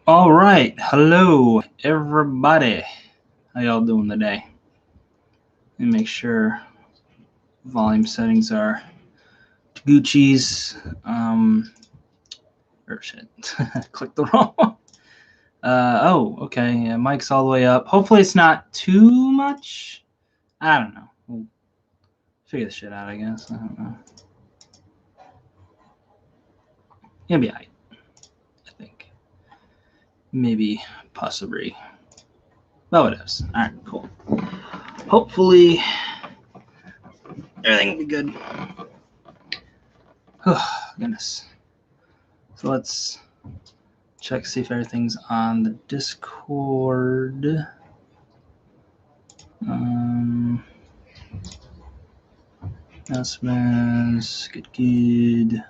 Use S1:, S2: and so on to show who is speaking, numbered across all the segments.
S1: All right, hello everybody. How y'all doing today? Let me make sure volume settings are Gucci's. Or shit, click the wrong one. Okay, yeah, mic's all the way up. Hopefully it's not too much. I don't know. We'll figure this shit out, I guess. I don't know. It'll be alright, I think. Maybe, possibly. Oh, it is. All right, cool. Hopefully everything will be good. Oh, goodness. So let's check, see if everything's on the Discord. Announcements, good.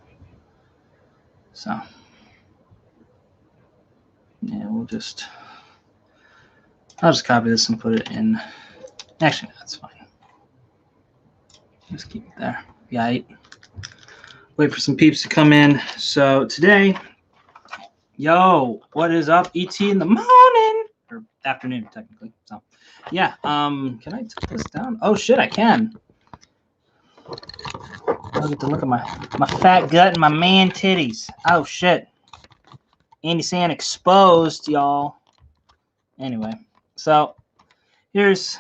S1: So, yeah, I'll just copy this and put it in. Actually, that's fine. Just keep it there. Yeah, wait for some peeps to come in. So today, yo, what is up, ET in the morning or afternoon technically? So, yeah. Can I take this down? Oh shit, I can. I'll get to look at my fat gut and my man titties. Oh shit. Andy San exposed, y'all. Anyway, so here's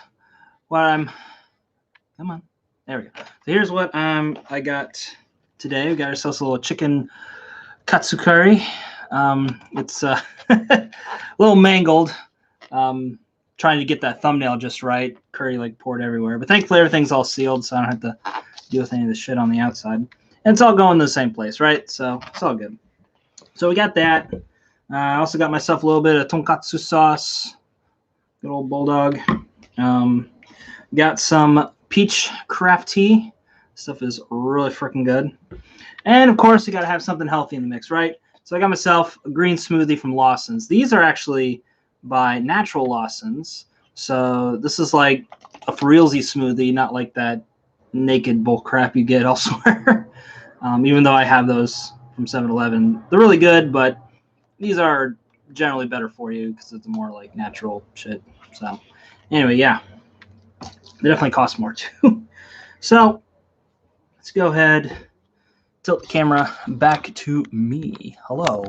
S1: what I'm. Come on, there we go. So here's what I got today. We got ourselves a little chicken katsu curry. It's a little mangled. Trying to get that thumbnail just right. Curry like poured everywhere, but thankfully everything's all sealed, so I don't have to deal with any of the shit on the outside. And it's all going to the same place, right? So it's all good. So we got that. I also got myself a little bit of tonkatsu sauce. Good old bulldog. Got some peach craft tea. Stuff is really freaking good. And of course, you got to have something healthy in the mix, right? So I got myself a green smoothie from Lawson's. These are actually by Natural Lawson's. So this is like a for realsy smoothie, not like that naked bull crap you get elsewhere. Even though I have those from 7-Eleven. They're really good, but these are generally better for you because it's more like natural shit. So anyway, yeah. They definitely cost more too. So let's go ahead, tilt the camera back to me. Hello.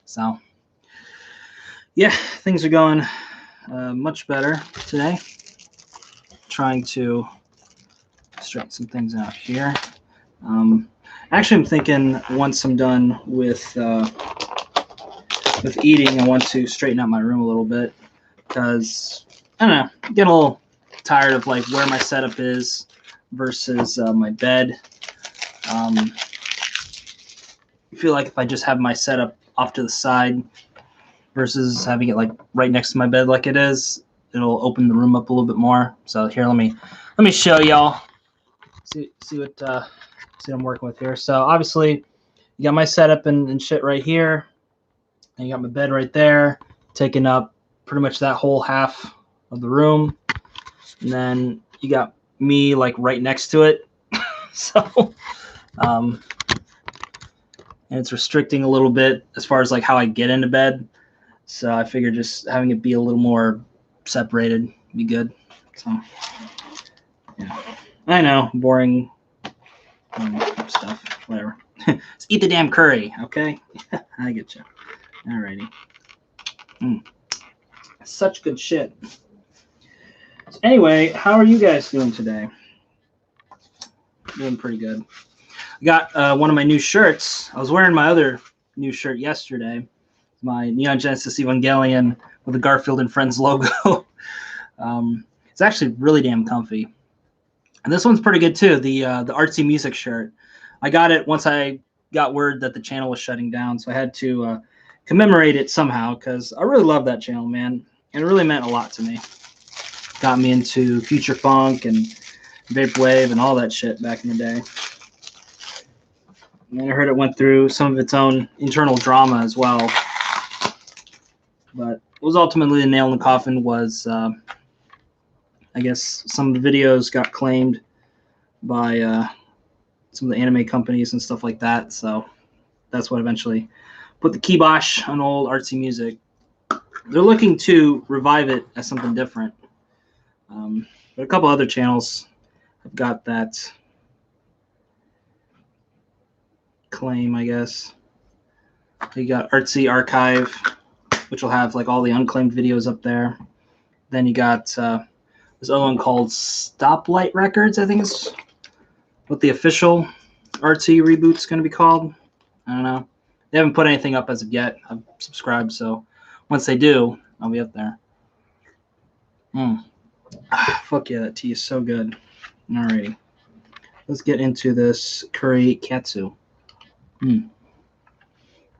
S1: So yeah, things are going much better today. Trying to straighten some things out here. Actually, I'm thinking once I'm done with eating, I want to straighten out my room a little bit because I don't know, I'm getting a little tired of like where my setup is versus my bed. I feel like if I just have my setup off to the side versus having it like right next to my bed like it is, it'll open the room up a little bit more. So here, let me show y'all. See what I'm working with here. So obviously, you got my setup and shit right here, and you got my bed right there, taking up pretty much that whole half of the room. And then you got me like right next to it. So, and it's restricting a little bit as far as like how I get into bed. So I figured just having it be a little more separated would be good. So, yeah. I know, boring stuff, whatever. Just eat the damn curry, okay? I get you. Alrighty. Such good shit. So anyway, how are you guys doing today? Doing pretty good. I got one of my new shirts. I was wearing my other new shirt yesterday. My Neon Genesis Evangelion with the Garfield and Friends logo. It's actually really damn comfy. And this one's pretty good too, the artsy music shirt. I got it once I got word that the channel was shutting down, so I had to commemorate it somehow because I really love that channel, man. And it really meant a lot to me. Got me into future funk and vaporwave and all that shit back in the day. And I heard it went through some of its own internal drama as well. But what was ultimately the nail in the coffin was, I guess, some of the videos got claimed by some of the anime companies and stuff like that. So that's what eventually put the kibosh on old artsy music. They're looking to revive it as something different. But a couple other channels have got that claim, I guess. You got Artsy Archive, which will have like all the unclaimed videos up there. Then you got this other one called Stoplight Records, I think is what the official Artsy reboot's going to be called. I don't know. They haven't put anything up as of yet. I've subscribed, so once they do, I'll be up there. Fuck yeah, that tea is so good. Alrighty. Let's get into this curry katsu.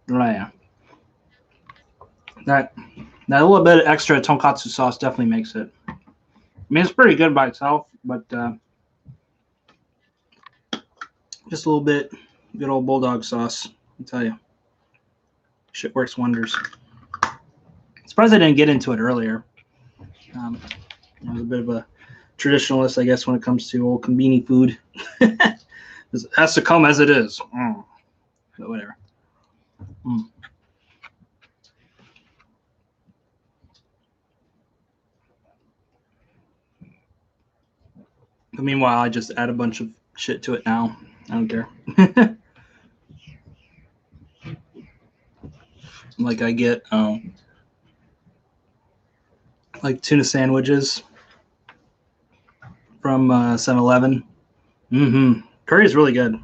S1: Right. Yeah. That little bit of extra tonkatsu sauce definitely makes it. I mean, it's pretty good by itself, but just a little bit good old bulldog sauce, I tell you. Shit works wonders. Surprised I didn't get into it earlier. I was a bit of a traditionalist, I guess, when it comes to old conveni food. It has to come as it is. But whatever. But meanwhile, I just add a bunch of shit to it now. I don't care. Like I get like tuna sandwiches from 7-Eleven. Curry is really good.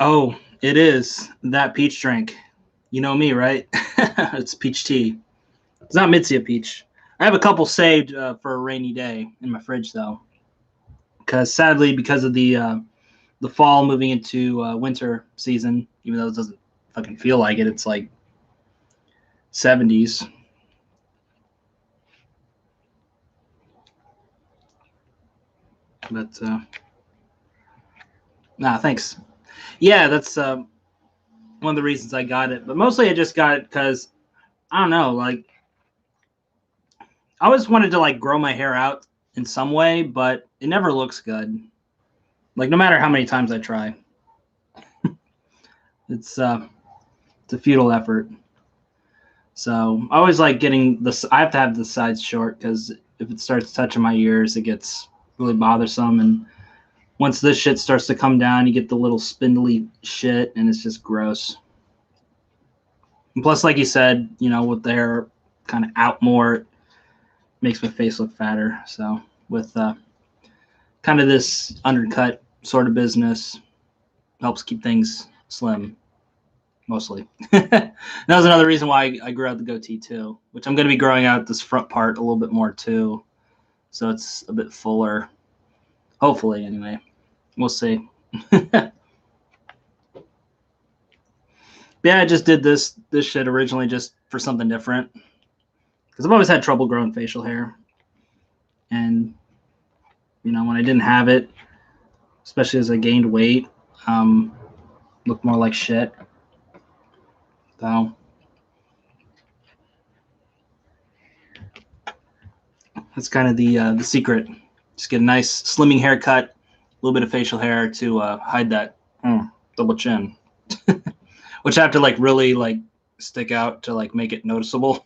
S1: Oh, it is that peach drink. You know me, right? It's peach tea. It's not Mitsuya peach. I have a couple saved for a rainy day in my fridge, though. Because sadly, because of the fall moving into winter season, even though it doesn't fucking feel like it, it's like 70s. But thanks. Yeah, that's one of the reasons I got it. But mostly I just got it because I don't know, like I always wanted to like grow my hair out in some way, but it never looks good. Like no matter how many times I try, it's a futile effort. So I always like getting this. I have to have the sides short because if it starts touching my ears, it gets really bothersome. And once this shit starts to come down, you get the little spindly shit, and it's just gross. And plus, like you said, you know, with the hair kind of out more, it makes my face look fatter. So with kind of this undercut sort of business, helps keep things slim, mostly. That was another reason why I grew out the goatee too, which I'm going to be growing out this front part a little bit more too. So it's a bit fuller. Hopefully, anyway. We'll see. Yeah, I just did this shit originally just for something different. Because I've always had trouble growing facial hair. And, you know, when I didn't have it, especially as I gained weight, looked more like shit. So that's kind of the secret. Just get a nice slimming haircut, a little bit of facial hair to hide that double chin. Which I have to like really like stick out to like make it noticeable.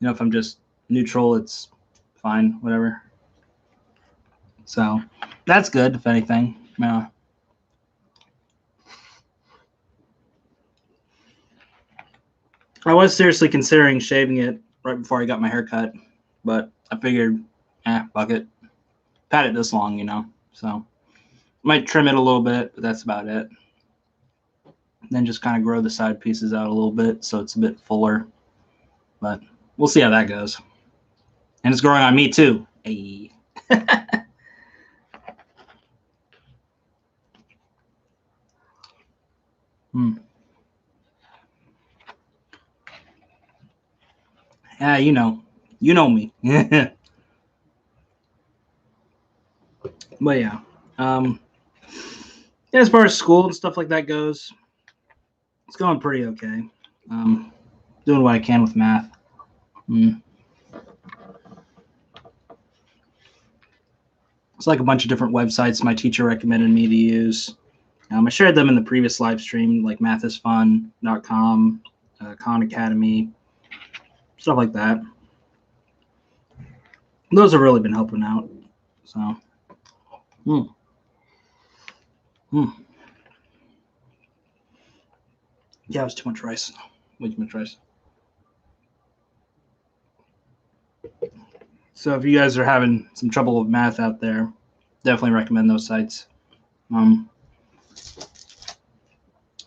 S1: You know, if I'm just neutral, it's fine, whatever. So that's good, if anything. Yeah. I was seriously considering shaving it right before I got my haircut, but I figured, fuck it. I've had it this long, you know, so might trim it a little bit, but that's about it. Then just kind of grow the side pieces out a little bit so it's a bit fuller. But we'll see how that goes. And it's growing on me too. Hey. Yeah, you know me. But yeah, as far as school and stuff like that goes, it's going pretty okay. Doing what I can with math. It's like a bunch of different websites my teacher recommended me to use. I shared them in the previous live stream, like mathisfun.com, Khan Academy, stuff like that. Those have really been helping out. So, yeah, it was too much rice. Way too much rice. So if you guys are having some trouble with math out there, definitely recommend those sites.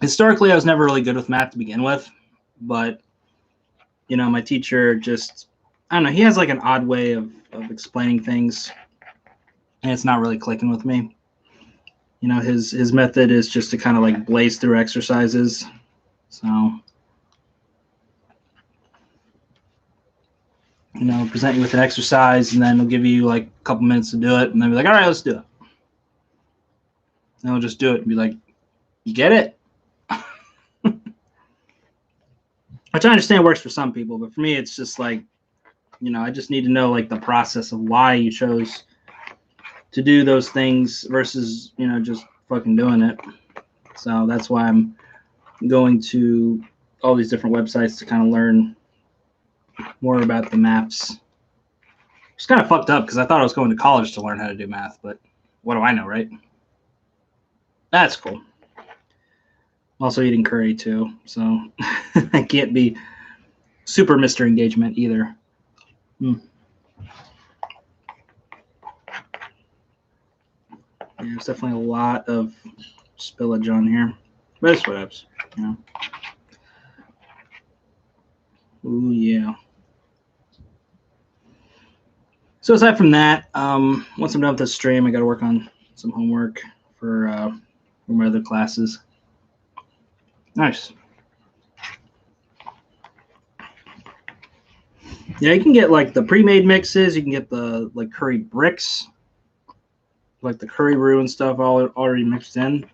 S1: Historically, I was never really good with math to begin with, but my teacher just, I don't know, he has like an odd way of explaining things, and it's not really clicking with me. His method is just to kind of like blaze through exercises. So, present you with an exercise, and then he'll give you like a couple minutes to do it, and then be like, all right, let's do it. And he'll just do it and be like, you get it? Which I understand works for some people, but for me, it's just like, I just need to know like the process of why you chose to do those things versus, just fucking doing it. So that's why I'm going to all these different websites to kind of learn more about the maps. It's kind of fucked up because I thought I was going to college to learn how to do math, but what do I know, right? That's cool. I'm also eating curry too, so I can't be super Mr. Engagement either. Yeah, there's definitely a lot of spillage on here, but it's whatevs, Ooh, yeah. So aside from that, once I'm done with this stream, I got to work on some homework for my other classes. Nice. Yeah, you can get like the pre-made mixes. You can get the like curry bricks, like the curry roux and stuff all already mixed in.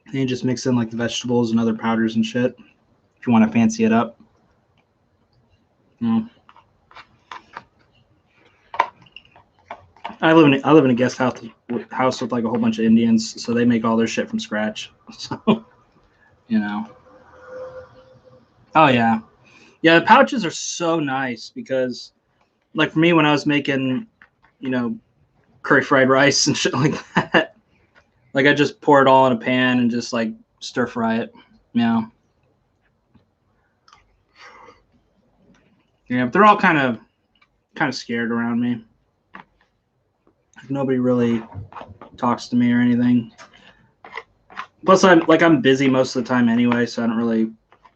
S1: And you just mix in like the vegetables and other powders and shit if you want to fancy it up. I live in a guest house with like a whole bunch of Indians, so they make all their shit from scratch. So, Oh yeah. Yeah, the pouches are so nice because, like, for me, when I was making, curry fried rice and shit like that, like, I just pour it all in a pan and just, like, stir fry it, Yeah, they're all kind of scared around me. Nobody really talks to me or anything. Plus, I'm busy most of the time anyway, so I don't really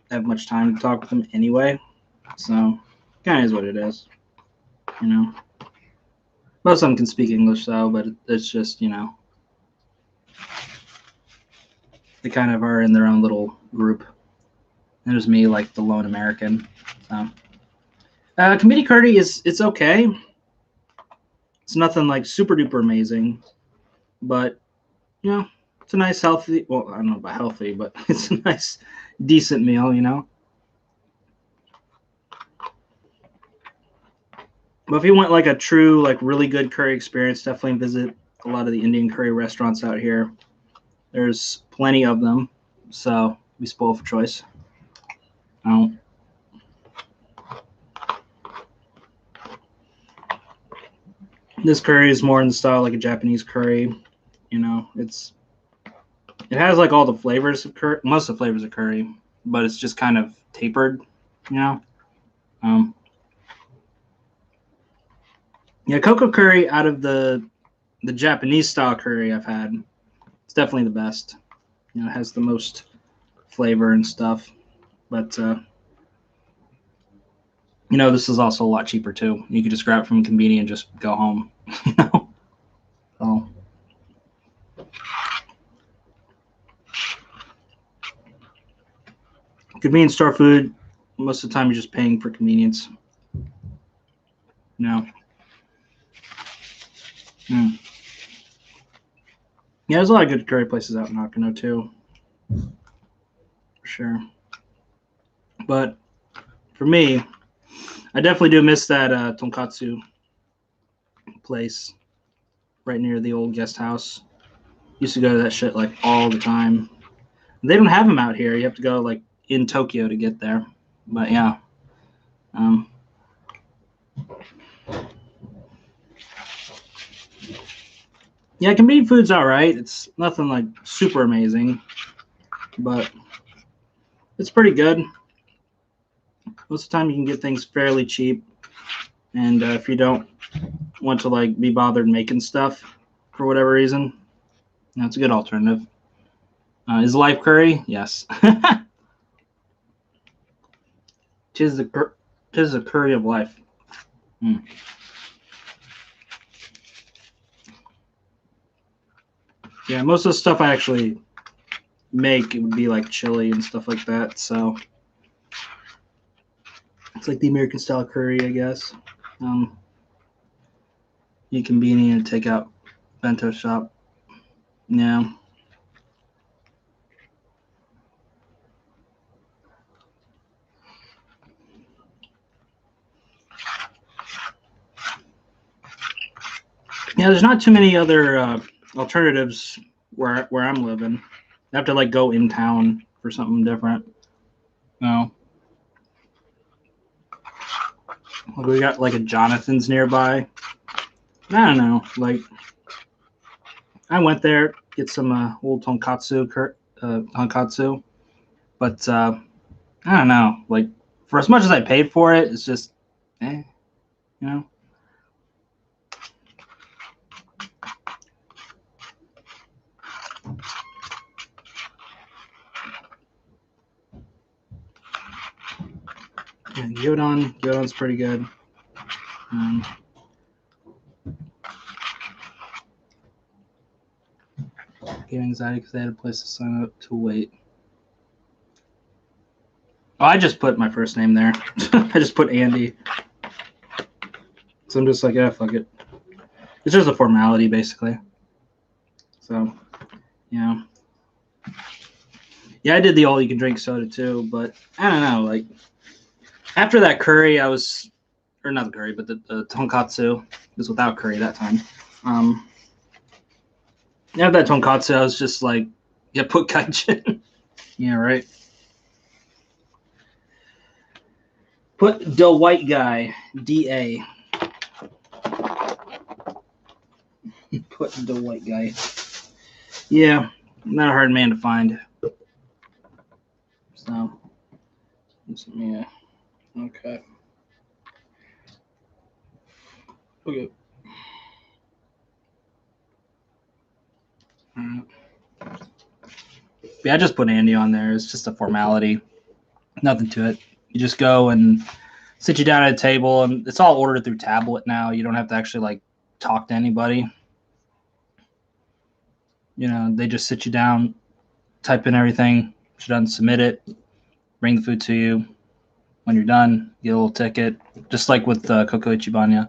S1: have much time to talk with them anyway. So, kind of is what it is, Most of them can speak English, though, but it's just, they kind of are in their own little group. And there's me, like the lone American. So, committee curry it's okay. It's nothing like super duper amazing, but it's a nice healthy. Well, I don't know about healthy, but it's a nice, decent meal, But if you want like a true, like really good curry experience, definitely visit a lot of the Indian curry restaurants out here. There's plenty of them, so be spoiled for choice. This curry is more in the style like a Japanese curry. It has like all the flavors of curry, most of the flavors of curry, but it's just kind of tapered, Yeah, cocoa curry out of the Japanese style curry I've had, it's definitely the best. It has the most flavor and stuff, but this is also a lot cheaper too. You could just grab it from a convenience and just go home. So. Convenience store food, most of the time you're just paying for convenience. Yeah, there's a lot of good curry places out in Nakano too, for sure. But for me, I definitely do miss that tonkatsu place right near the old guest house. Used to go to that shit like all the time. They don't have them out here. You have to go like in Tokyo to get there. But yeah. Yeah, convenient food's all right. It's nothing like super amazing, but it's pretty good. Most of the time you can get things fairly cheap. And if you don't want to like be bothered making stuff for whatever reason, it's a good alternative. Is life curry? Yes. Tis the curry of life. Yeah, most of the stuff I actually make, it would be like chili and stuff like that. So it's like the American style curry, I guess. You convenient to take out bento shop. Yeah. Yeah, there's not too many other alternatives where I'm living. I have to like go in town for something different. No. Like we got like a Jonathan's nearby. I don't know. Like I went there get some old tonkatsu, but I don't know. Like for as much as I paid for it, it's just, you know. Yeah, Gyudon's pretty good. Gave anxiety because they had a place to sign up to wait. Oh, I just put my first name there. I just put Andy. So I'm just like, yeah, fuck it. It's just a formality, basically. So, yeah. Yeah, I did the all-you-can-drink soda, too, but I don't know. Like, after that curry, or not the curry, but the tonkatsu. It was without curry that time. After that tonkatsu, I was just like, yeah, put gaijin. Yeah, right. Put the white guy, DA. Put the white guy. Yeah, not a hard man to find. So, yeah. Okay. Okay. Yeah, I just put Andy on there. It's just a formality. Nothing to it. You just go and sit you down at a table, and it's all ordered through tablet now. You don't have to actually like talk to anybody. You know, they just sit you down, type in everything, you're done, submit it, bring the food to you. When you're done, get a little ticket, just like with Coco Ichibanya.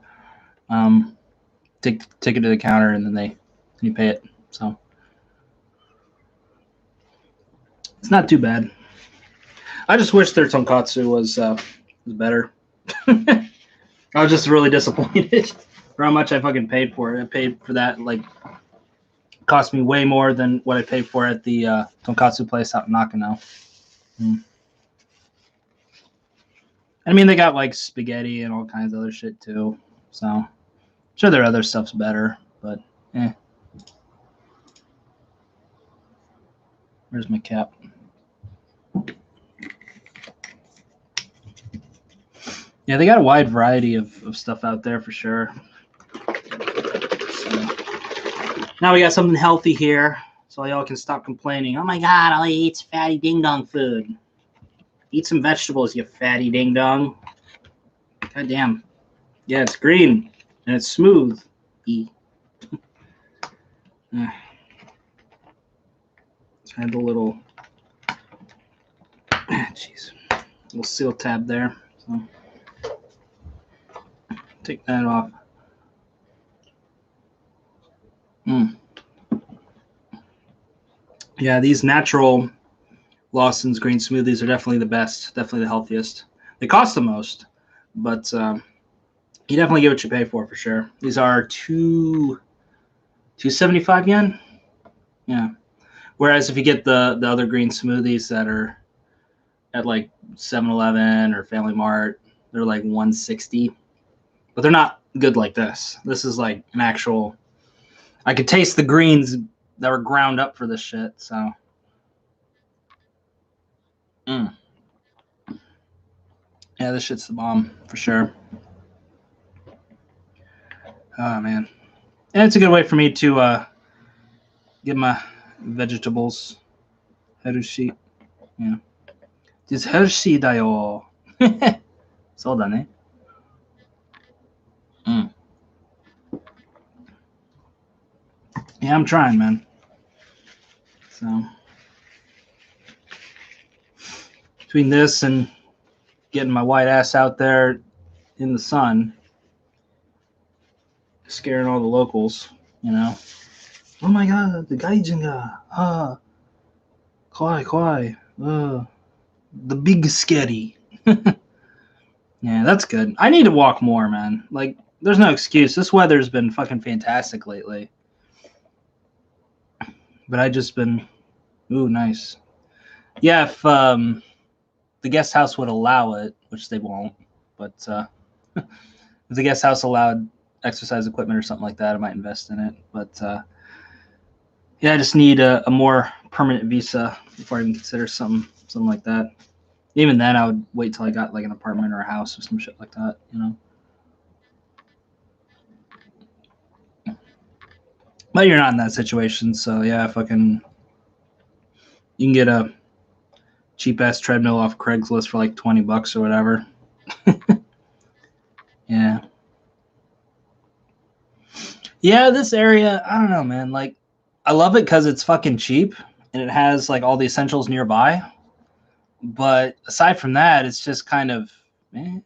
S1: Take it to the counter, and then you pay it. So it's not too bad. I just wish their tonkatsu was better. I was just really disappointed for how much I fucking paid for it. I paid for that, like, cost me way more than what I paid for at the tonkatsu place out in Nakano. I mean, they got like spaghetti and all kinds of other shit too. So I'm sure their other stuff's better, but Where's my cap? Yeah, they got a wide variety of stuff out there for sure. So, now we got something healthy here, so y'all can stop complaining. Oh my God, all he eats fatty ding dong food. Eat some vegetables, you fatty ding dong. God damn. Yeah, it's green and it's smooth. Let's add the little, jeez, little seal tab there. So take that off. Yeah, these natural Lawson's green smoothies are definitely the best, definitely the healthiest. They cost the most, but you definitely get what you pay for sure. These are 275 yen. Yeah. Whereas if you get the other green smoothies that are at like 7-Eleven or Family Mart, they're like 160, but they're not good like this. This is like an actual. I could taste the greens that were ground up for this shit. So. Yeah, this shit's the bomb for sure. Oh man, and it's a good way for me to get my vegetables. Herushi, yeah. Just Hershey da yo. そうだね。Yeah, I'm trying, man. So between this and getting my white ass out there in the sun, scaring all the locals, you know. Oh my god, the gaijin ga. Kawaii. The big scary. Yeah, that's good. I need to walk more, man. Like, there's no excuse. This weather's been fucking fantastic lately. But I just been, ooh, nice. Yeah, if the guest house would allow it, which they won't, but if the guest house allowed exercise equipment or something like that, I might invest in it. But yeah, I just need a more permanent visa before I can consider something like that. Even then, I would wait till I got like an apartment or a house or some shit like that, you know. But you're not in that situation, so yeah, fucking, you can get a cheap ass treadmill off Craigslist for like $20 or whatever. Yeah. Yeah, this area, I don't know, man. Like, I love it because it's fucking cheap and it has like all the essentials nearby. But aside from that, it's just kind of, you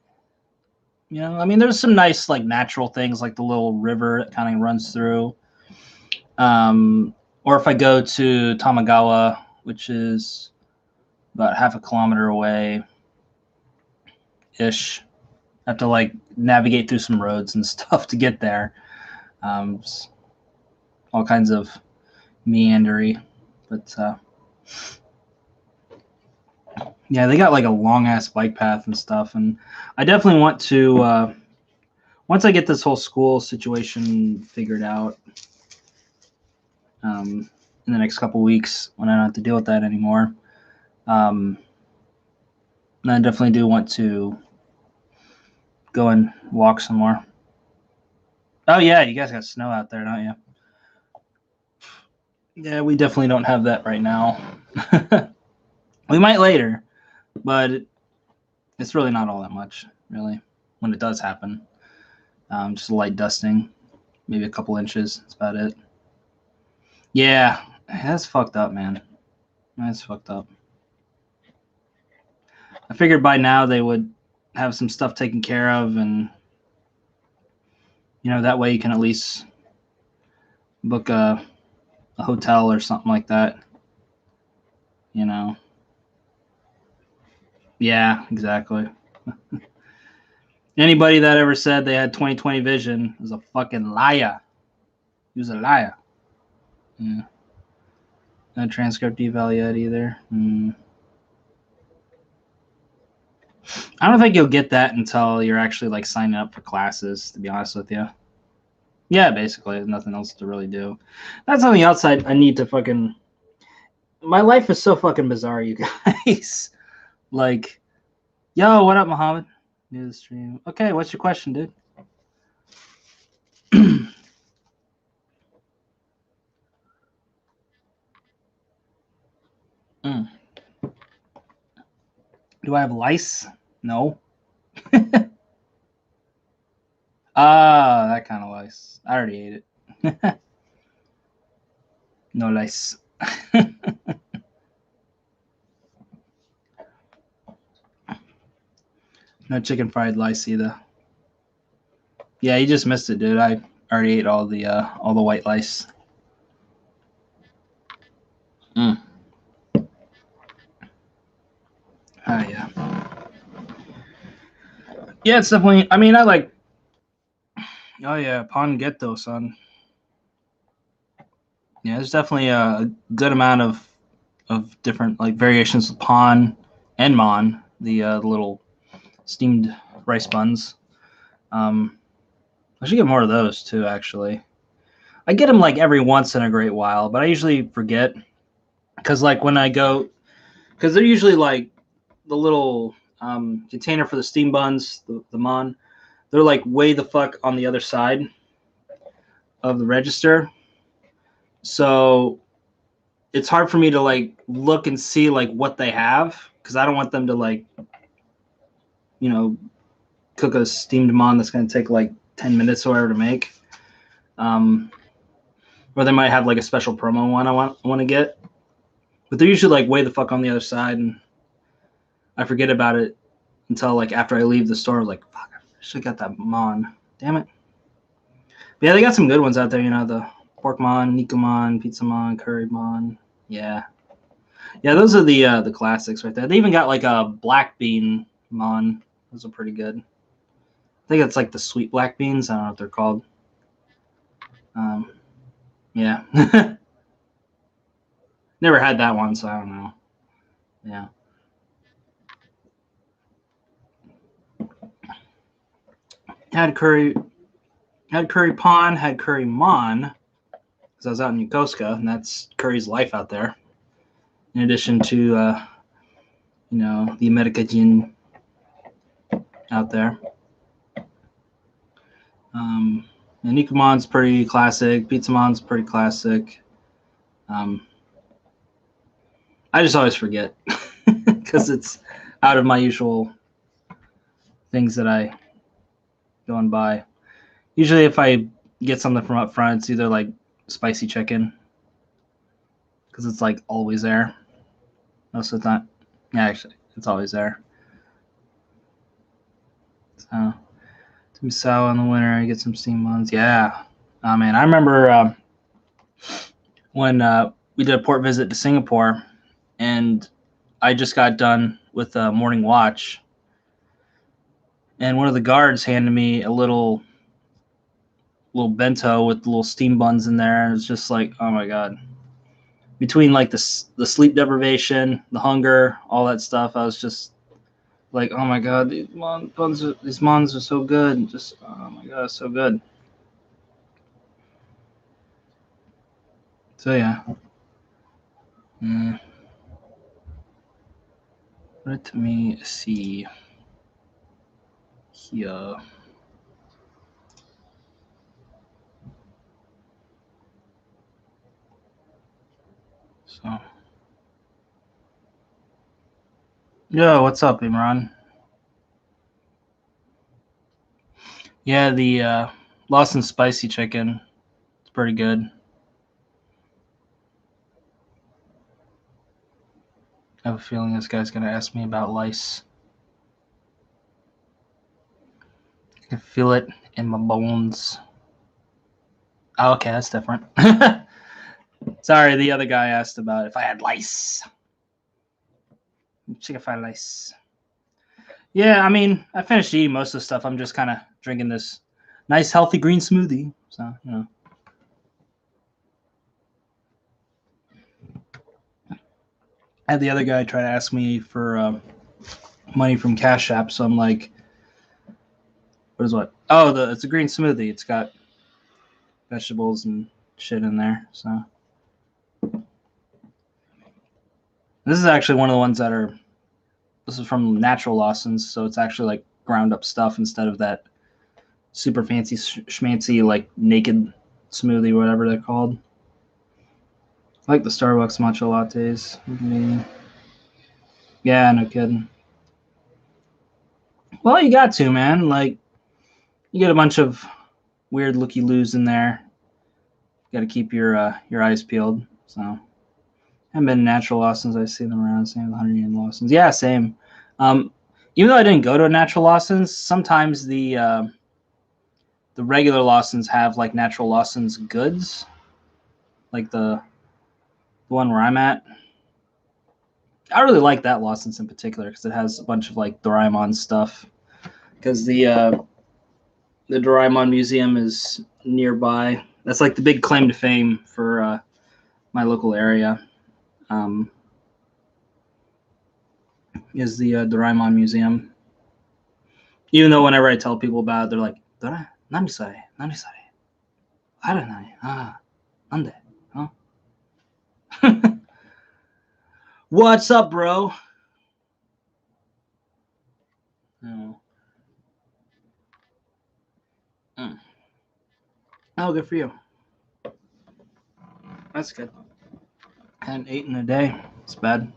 S1: know, I mean, there's some nice like natural things like the little river that kind of runs through. Or if I go to Tamagawa, which is about half a kilometer away ish, I have to like navigate through some roads and stuff to get there. All kinds of meandery, but yeah, they got like a long ass bike path and stuff, and I definitely want to once I get this whole school situation figured out in the next couple weeks when I don't have to deal with that anymore. I definitely do want to go and walk some more. Oh yeah, you guys got snow out there, don't you? Yeah, we definitely don't have that right now. We might later, but it's really not all that much, really, when it does happen. Just a light dusting, maybe a couple inches. That's about it. Yeah, that's fucked up, man. That's fucked up. I figured by now they would have some stuff taken care of, and you know that way you can at least book a hotel or something like that. You know. Yeah, exactly. Anybody that ever said they had 20/20 vision is a fucking liar. He was a liar. Yeah. No transcript eval yet either. I don't think you'll get that until you're actually like signing up for classes, to be honest with you. Yeah, basically, there's nothing else to really do. That's something else I need to fucking. My life is so fucking bizarre, you guys. Like, yo, what up, Muhammad? New stream. Okay, what's your question, dude? Do I have lice? No. Ah, that kind of lice. I already ate it. No lice. No chicken fried lice either. Yeah, you just missed it, dude. I already ate all the white lice. Oh yeah. Yeah, it's definitely. I mean, I like. Oh yeah, Pan Ghetto, son. Yeah, there's definitely a good amount of different like variations of pan and mon, the little steamed rice buns. I should get more of those too. Actually, I get them like every once in a great while, but I usually forget because like when I go, because they're usually like the little container for the steam buns, the mon. They're like way the fuck on the other side of the register, so it's hard for me to like look and see like what they have because I don't want them to like cook a steamed mon that's going to take like 10 minutes or whatever to make. Or they might have like a special promo one I want to get, but they're usually like way the fuck on the other side, and I forget about it until like after I leave the store. Like, fuck, I should have got that mon. Damn it. But yeah, they got some good ones out there. The pork mon, Nico mon, pizza mon, curry mon. Yeah, those are the classics right there. They even got like a black bean mon. Those are pretty good. I think it's like the sweet black beans. I don't know what they're called. Yeah. Never had that one, so I don't know. Yeah. Had curry pan, had curry mon, because I was out in Yokosuka, and that's curry's life out there. In addition to, the America gin out there. The Nikumon's pretty classic. Pizza mon's pretty classic. I just always forget because it's out of my usual things that I go and buy. Usually if I get something from up front, it's either like spicy chicken because it's like always there. Most of the time. Yeah, actually, it's always there. So, miso in the winter, I get some steamed ones. Yeah. Man, I remember when we did a port visit to Singapore, and I just got done with a morning watch, and one of the guards handed me a little bento with little steam buns in there, and it's just like, oh my god. Between like the sleep deprivation, the hunger, all that stuff, I was just like, oh my god, these mons are so good. Just oh my god, so good. So yeah. Let me see here. So, yo, what's up, Imran? Yeah, the Lawson spicy chicken. It's pretty good. I have a feeling this guy's gonna ask me about lice. I can feel it in my bones. Oh, okay, that's different. Sorry, the other guy asked about if I had lice. Check if I had lice. Yeah, I mean, I finished eating most of the stuff. I'm just kind of drinking this nice, healthy green smoothie. So, I had the other guy try to ask me for money from Cash App, so I'm like, what is what? Oh, it's a green smoothie. It's got vegetables and shit in there. So this is actually one of the ones that are. This is from Natural Lawson's, so it's actually like ground up stuff instead of that super fancy schmancy like naked smoothie, whatever they're called. I like the Starbucks matcha lattes. Yeah, no kidding. Well, you got to, man. Like, you get a bunch of weird looky-loos in there. You got to keep your eyes peeled. So, I haven't been Natural Lawson's. I see them around. Same with 100 yen Lawson's. Yeah, same. Even though I didn't go to a Natural Lawson's, sometimes the regular Lawson's have like Natural Lawson's goods, like the one where I'm at. I really like that Lawson's in particular because it has a bunch of like Doraemon stuff. Because the Doraemon Museum is nearby. That's like the big claim to fame for my local area is the Doraemon Museum. Even though whenever I tell people about it, they're like, "Dora, nani sare? Nani sare? Haranai? Ah, nande? Huh?" What's up, bro? Oh. Oh, good for you. That's good. I hadn't eaten a day. It's bad.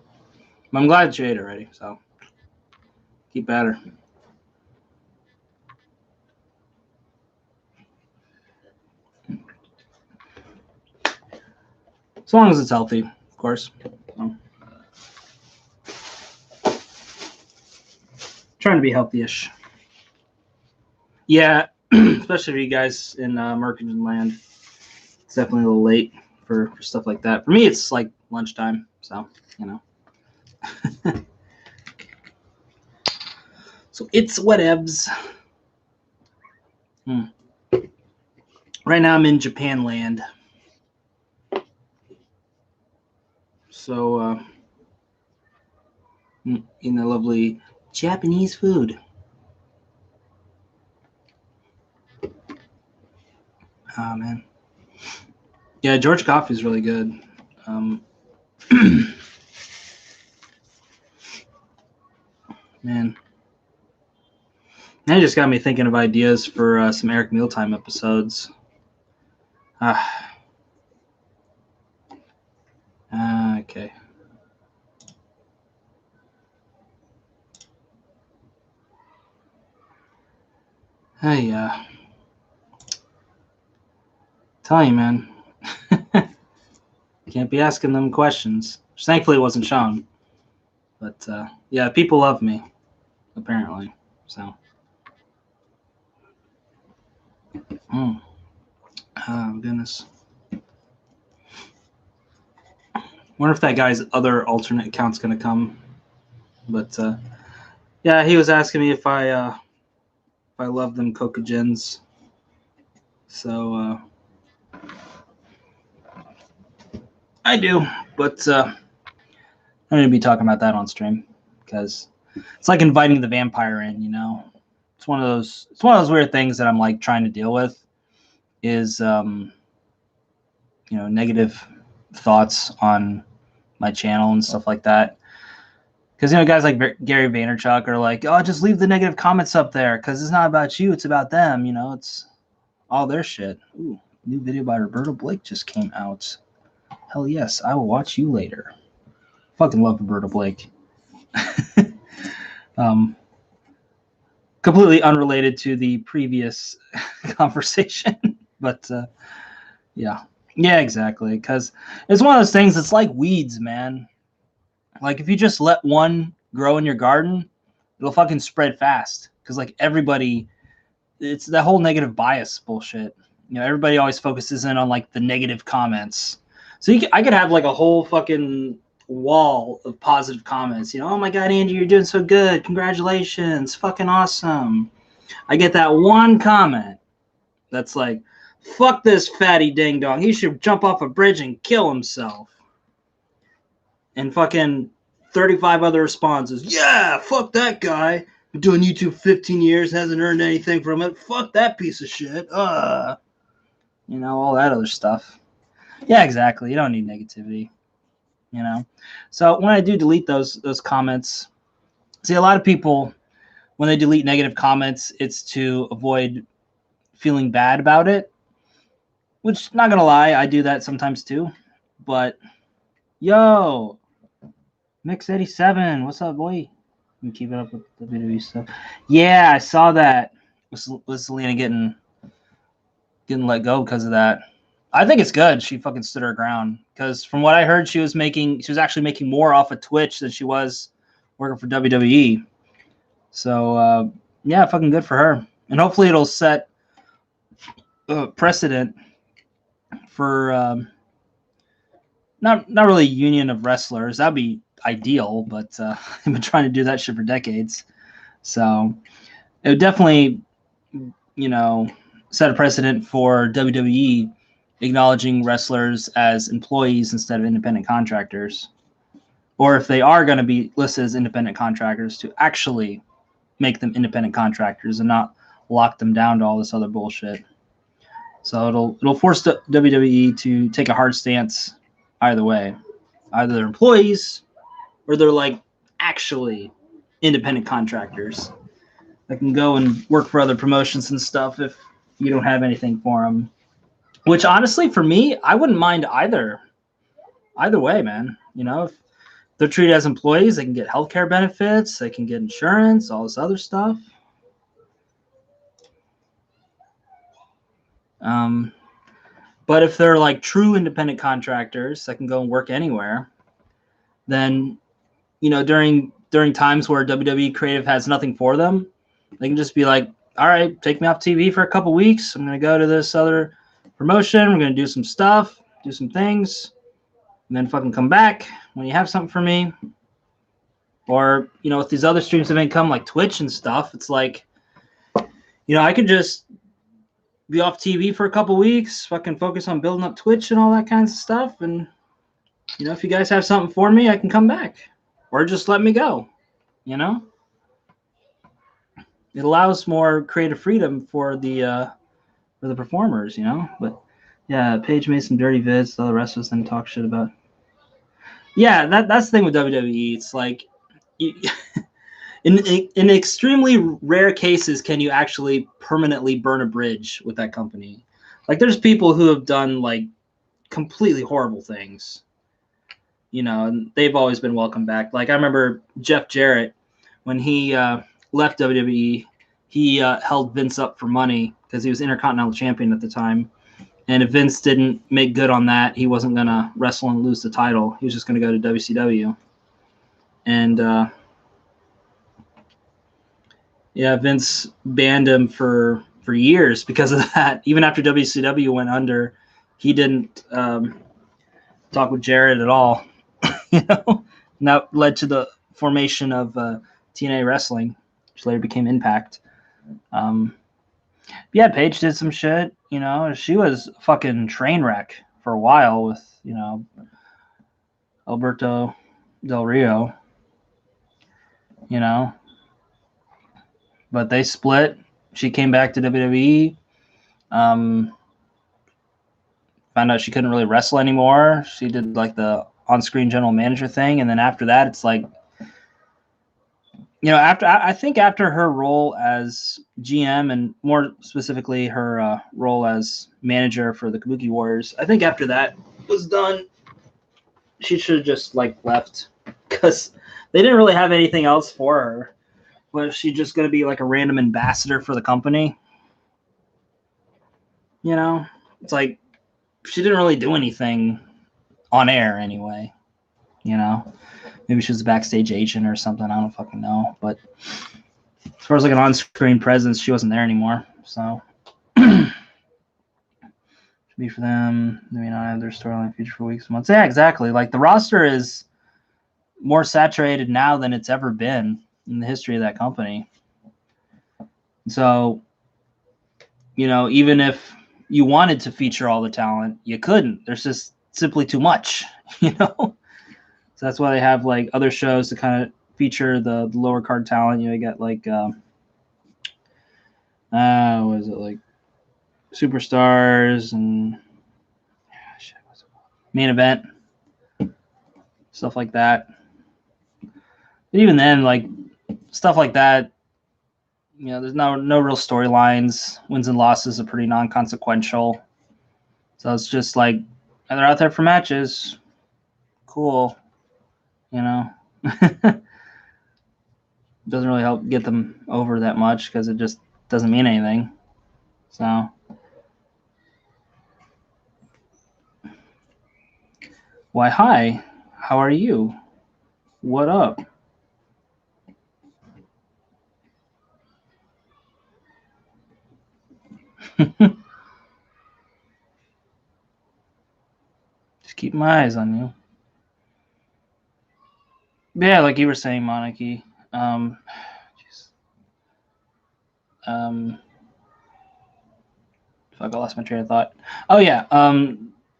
S1: But I'm glad you ate already, so keep at her. As long as it's healthy, of course. So. Trying to be healthy-ish. Yeah, especially for you guys in Mercanton land. It's definitely a little late for stuff like that. For me, it's like lunchtime, so, you know. So it's whatevs. Right now I'm in Japan land. So, eating the lovely Japanese food. Oh, man. Yeah, George coffee is really good. Man. Now you just got me thinking of ideas for some Eric Mealtime episodes. Okay. Hey, tell you, man. Can't be asking them questions. Which thankfully wasn't shown. But, yeah, people love me, apparently. So. Oh, goodness. Wonder if that guy's other alternate account's going to come. But, yeah, he was asking me if I love them Kokujins. So, I do, but I'm going to be talking about that on stream because it's like inviting the vampire in, you know. It's one of those weird things that I'm like trying to deal with is negative thoughts on my channel and stuff like that. Because guys like Gary Vaynerchuk are like, oh, just leave the negative comments up there because it's not about you, it's about them. It's all their shit. Ooh, new video by Roberto Blake just came out. Hell yes, I will watch you later. Fucking love Roberto Blake. Completely unrelated to the previous conversation, but yeah, exactly. Because it's one of those things. It's like weeds, man. Like if you just let one grow in your garden, it'll fucking spread fast. Because like everybody, it's that whole negative bias bullshit. Everybody always focuses in on like the negative comments. So I could have like a whole fucking wall of positive comments. Oh my God, Andy, you're doing so good. Congratulations. Fucking awesome. I get that one comment that's like, fuck this fatty ding dong. He should jump off a bridge and kill himself. And fucking 35 other responses. Yeah, fuck that guy. Been doing YouTube 15 years, hasn't earned anything from it. Fuck that piece of shit. All that other stuff. Yeah, exactly. You don't need negativity. So when I do delete those comments, see, a lot of people, when they delete negative comments, it's to avoid feeling bad about it, which, not gonna lie, I do that sometimes too. But yo, Mix87, what's up, boy? You keep it up with the video stuff. Yeah, I saw that. Was Selena getting let go because of that? I think it's good. She fucking stood her ground because from what I heard, she was actually making more off of Twitch than she was working for WWE. So yeah, fucking good for her. And hopefully it'll set precedent for not really a union of wrestlers. That'd be ideal, but I've been trying to do that shit for decades. So it would definitely, set a precedent for WWE acknowledging wrestlers as employees instead of independent contractors, or if they are going to be listed as independent contractors, to actually make them independent contractors and not lock them down to all this other bullshit. So it'll force the WWE to take a hard stance either way. Either they're employees or they're like actually independent contractors that can go and work for other promotions and stuff if you don't have anything for them. Which honestly, for me, I wouldn't mind either. Either way, man. You know, if they're treated as employees, they can get healthcare benefits, they can get insurance, all this other stuff. But if they're like true independent contractors that can go and work anywhere, then, you know, during times where WWE creative has nothing for them, they can just be like, all right, take me off TV for a couple weeks. I'm going to go to this other promotion. We're going to do some stuff, do some things, and then fucking come back when you have something for me. Or, you know, with these other streams of income like Twitch and stuff, it's like, you know, I could just be off TV for a couple weeks, fucking focus on building up Twitch and all that kinds of stuff. And, you know, if you guys have something for me, I can come back. Or just let me go, you know? It allows more creative freedom for the performers, you know? But, yeah, Paige made some dirty vids. The other wrestlers didn't talk shit about. Yeah, that's the thing with WWE. It's like, in extremely rare cases, can you actually permanently burn a bridge with that company? Like, there's people who have done, like, completely horrible things, you know, and they've always been welcome back. Like, I remember Jeff Jarrett, when he left WWE, he held Vince up for money because he was Intercontinental Champion at the time. And if Vince didn't make good on that, he wasn't going to wrestle and lose the title. He was just going to go to WCW. And, yeah, Vince banned him for years because of that. Even after WCW went under, he didn't talk with Jarrett at all. You know, and that led to the formation of TNA Wrestling, which later became Impact. Yeah, Paige did some shit. You know, she was a fucking train wreck for a while with, you know, Alberto Del Rio. You know, but they split. She came back to WWE. Found out she couldn't really wrestle anymore. She did like the on-screen general manager thing, and then after that, it's like, you know, I think after her role as GM and more specifically her role as manager for the Kabuki Warriors, I think after that was done, she should have just like left because they didn't really have anything else for her. Was she just going to be like a random ambassador for the company? You know, it's like she didn't really do anything on air anyway. You know, maybe she was a backstage agent or something. I don't fucking know. But as far as like an on-screen presence, she wasn't there anymore. So should be for them. They may not have their storyline feature for weeks and months. Yeah, exactly. Like the roster is more saturated now than it's ever been in the history of that company. So, you know, even if you wanted to feature all the talent, you couldn't. There's just simply too much, you know? So that's why they have like other shows to kind of feature the lower card talent. You know, you got like, what is it, like Superstars and Main Event, stuff like that. But even then, like stuff like that, you know, there's no real storylines. Wins and losses are pretty non-consequential. So it's just like, they're out there for matches. Cool. You know, doesn't really help get them over that much because it just doesn't mean anything. So, why, hi, how are you? What up? Just keep my eyes on you. Yeah, like you were saying, Monarchy. Fuck, I lost my train of thought. Oh yeah,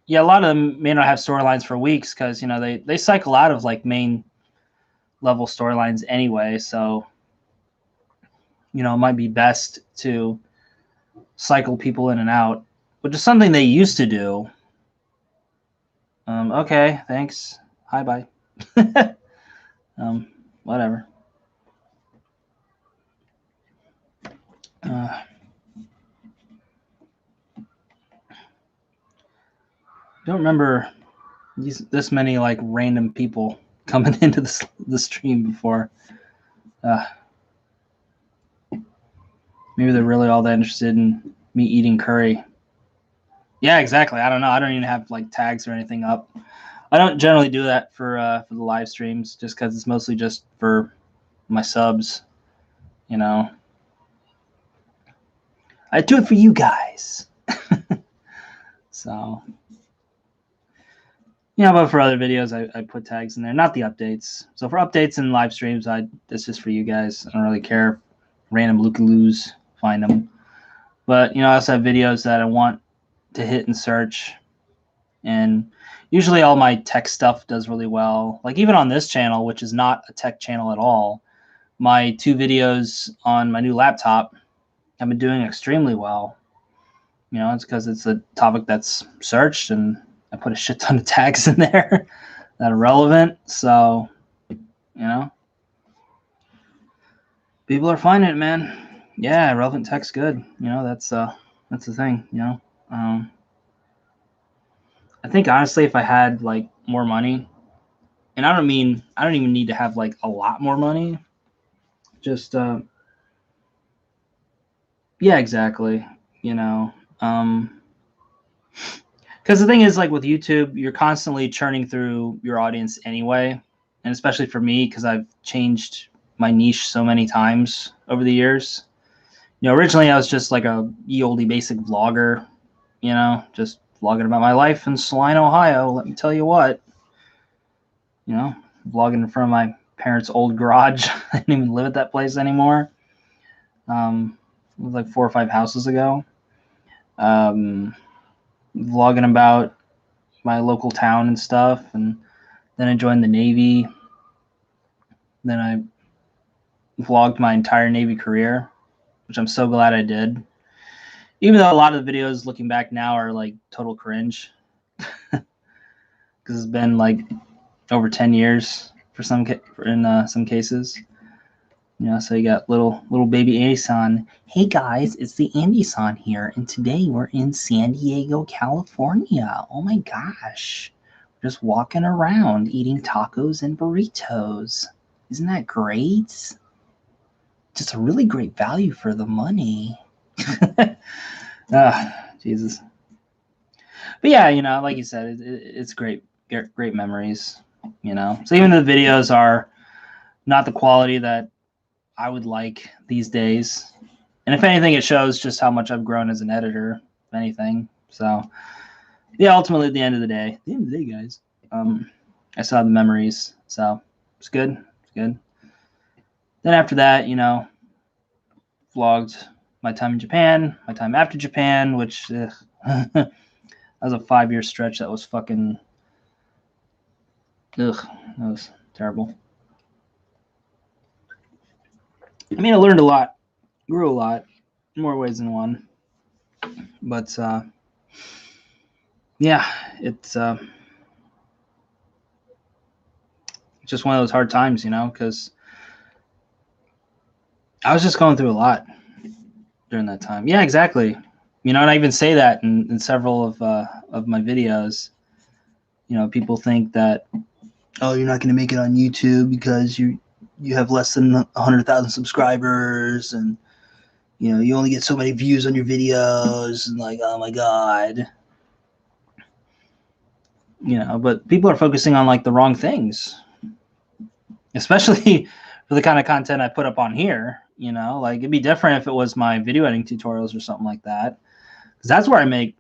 S1: yeah. A lot of them may not have storylines for weeks because they cycle out of like main level storylines anyway. So it might be best to cycle people in and out, which is something they used to do. Okay, thanks. Hi, bye. Whatever. Don't remember this many like random people coming into the stream before. Maybe they're really all that interested in me eating curry. Yeah, exactly. I don't know. I don't even have like tags or anything up. I don't generally do that for the live streams just because it's mostly just for my subs. I do it for you guys. So, but for other videos, I put tags in there, not the updates. So for updates and live streams, that's just for you guys. I don't really care. Random looky-loos, find them. But, I also have videos that I want to hit and search. And usually all my tech stuff does really well. Like even on this channel, which is not a tech channel at all, my 2 videos on my new laptop have been doing extremely well. It's because it's a topic that's searched and I put a shit ton of tags in there that are relevant. So, people are finding it, man. Yeah, relevant tech's good. That's the thing. I think honestly, if I had like more money, and I don't even need to have like a lot more money. Just yeah, exactly. Because the thing is, like with YouTube, you're constantly churning through your audience anyway, and especially for me, because I've changed my niche so many times over the years. Originally I was just like a ye olde basic vlogger, just vlogging about my life in Saline, Ohio. Let me tell you what, vlogging in front of my parents' old garage. I didn't even live at that place anymore. It was like 4 or 5 houses ago. Vlogging about my local town and stuff, and then I joined the Navy. Then I vlogged my entire Navy career, which I'm so glad I did. Even though a lot of the videos looking back now are like total cringe, because it's been like over 10 years in some cases. So you got little baby Andy-san. Hey guys, it's the Andy-san here, and today we're in San Diego, California. Oh my gosh. We're just walking around eating tacos and burritos. Isn't that great? Just a really great value for the money. Jesus. But yeah, like you said, it's great memories, So even the videos are not the quality that I would like these days. And if anything, it shows just how much I've grown as an editor, if anything. So yeah, ultimately at the end of the day, guys, I still have the memories. So it's good. It's good. Then after that, vlogged my time in Japan, my time after Japan, which that was a 5-year stretch that was fucking that was terrible. I mean, I learned a lot, grew a lot, in more ways than one. But yeah, it's just one of those hard times, because I was just going through a lot during that time. Yeah, exactly. And I even say that in several of my videos. People think that, oh, you're not going to make it on YouTube because you have less than 100,000 subscribers, and you only get so many views on your videos, and like, oh my god. But people are focusing on like the wrong things, especially for the kind of content I put up on here. Like it'd be different if it was my video editing tutorials or something like that, because that's where I make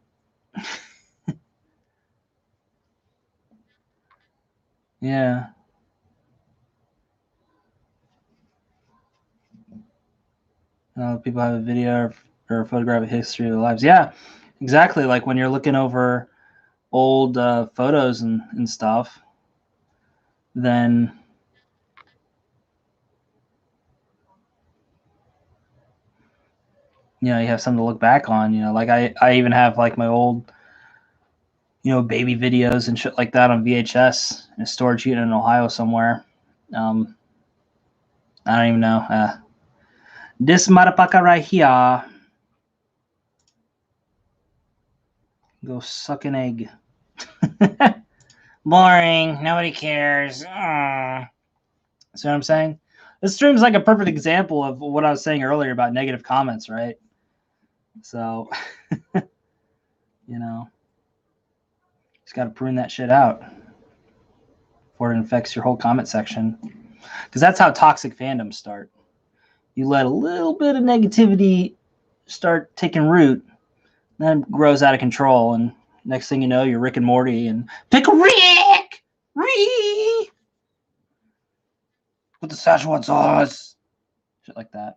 S1: yeah. People have a video or a photographic history of their lives. Yeah, Exactly, like when you're looking over old photos and stuff, then you have something to look back on. Like I even have like my old baby videos and shit like that on VHS in a storage unit in Ohio somewhere. Um, I don't even know. This motherfucker right here, go suck an egg. Boring. Nobody cares. Aww. See what I'm saying? This stream's like a perfect example of what I was saying earlier about negative comments, right? So, just got to prune that shit out before it infects your whole comment section. Because that's how toxic fandoms start. You let a little bit of negativity start taking root, then it grows out of control, and next thing you know, you're Rick and Morty and Pickle Rick! With the Szechuan sauce! Shit like that.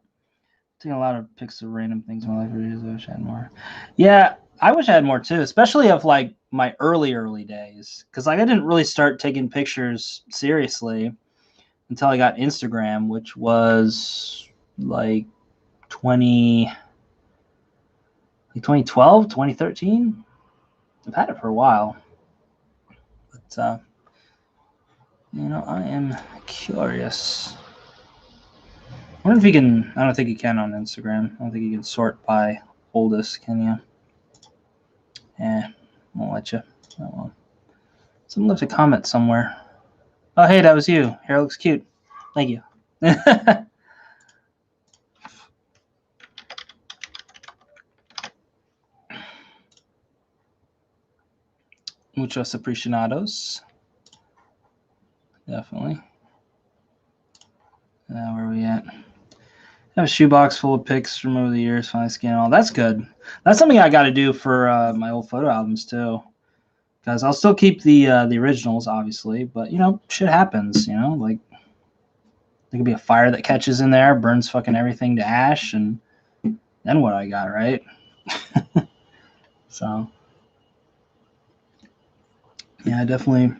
S1: Taking a lot of pics of random things in my life. I wish I had more. Yeah, I wish I had more too, especially of like my early days. Because like I didn't really start taking pictures seriously until I got Instagram, which was like 2012, 2013. I've had it for a while. But, I am curious. I wonder if you can. I don't think you can on Instagram. I don't think you can sort by oldest, can you? Won't let you. Oh, well. Someone left a comment somewhere. Oh, hey, that was you. Hair looks cute. Thank you. Muchos apreciados. Definitely. Where are we at? I have a shoebox full of pics from over the years. Finally scan all. That's good. That's something I got to do for my old photo albums too. Because I'll still keep the originals, obviously, but shit happens. Like there could be a fire that catches in there, burns fucking everything to ash, and then what I got, right? So yeah, definitely.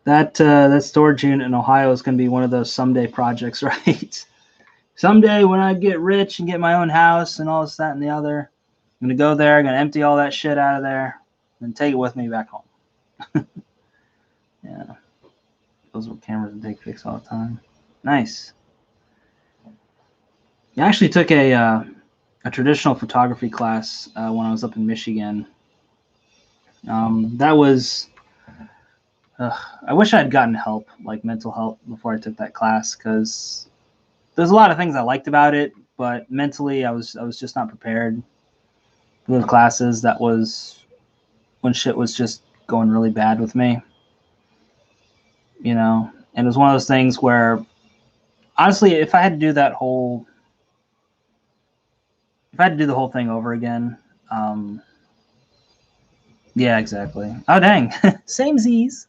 S1: That storage unit in Ohio is going to be one of those someday projects, right? Someday when I get rich and get my own house and all this, that, and the other, I'm going to go there, I'm going to empty all that shit out of there and take it with me back home. Yeah. Those with cameras and take pics all the time. Nice. I actually took a traditional photography class when I was up in Michigan. That was... I wish I had gotten help, like mental help, before I took that class, because there's a lot of things I liked about it, but mentally I was just not prepared for those classes. That was when shit was just going really bad with me, and it was one of those things where, honestly, if I had to do the whole thing over again, yeah, exactly. Oh dang, same Z's.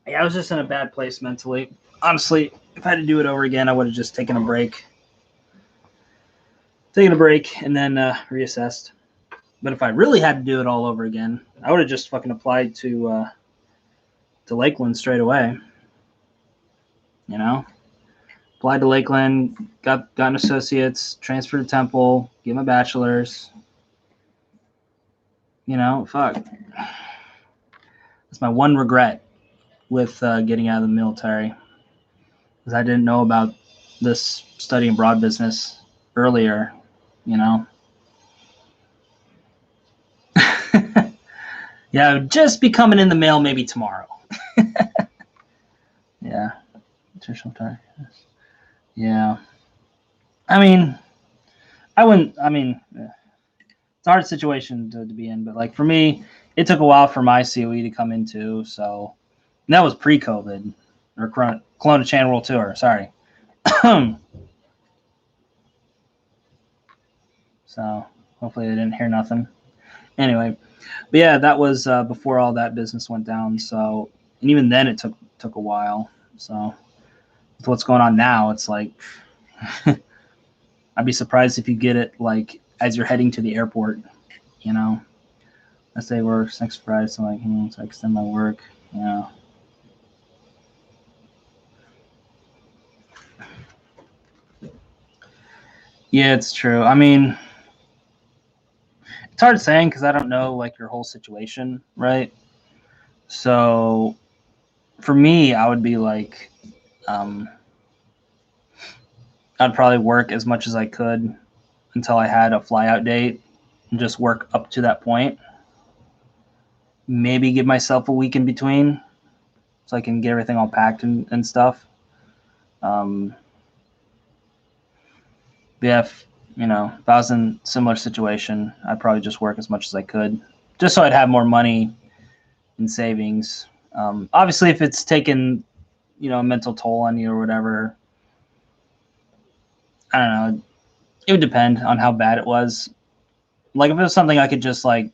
S1: Yeah, I was just in a bad place mentally. Honestly, if I had to do it over again, I would have just taken a break and then reassessed. But if I really had to do it all over again, I would have just fucking applied to Lakeland straight away. Applied to Lakeland, got an associate's, transferred to Temple, get my bachelor's. Fuck. That's my one regret with getting out of the military, because I didn't know about this study abroad business earlier. Yeah, it would just be coming in the mail maybe tomorrow. Yeah. Yeah. I mean, it's a hard situation to be in, but like for me, it took a while for my COE to come into, so that was pre-COVID or Kelowna Chan World Tour. Sorry. So hopefully they didn't hear nothing. Anyway, but yeah, that was before all that business went down. So, and even then it took a while. So with what's going on now, it's like I'd be surprised if you get it like as you're heading to the airport. You know, let's say works next Friday, so like, so I extend my work. You know. Yeah, it's true. I mean, it's hard saying because I don't know like your whole situation, right? So for me, I would be like, I'd probably work as much as I could until I had a flyout date and just work up to that point. Maybe give myself a week in between so I can get everything all packed and stuff. Yeah, if I was in a similar situation, I'd probably just work as much as I could, just so I'd have more money in savings. Obviously, if it's taken, a mental toll on you or whatever, I don't know. It would depend on how bad it was. Like if it was something I could just like,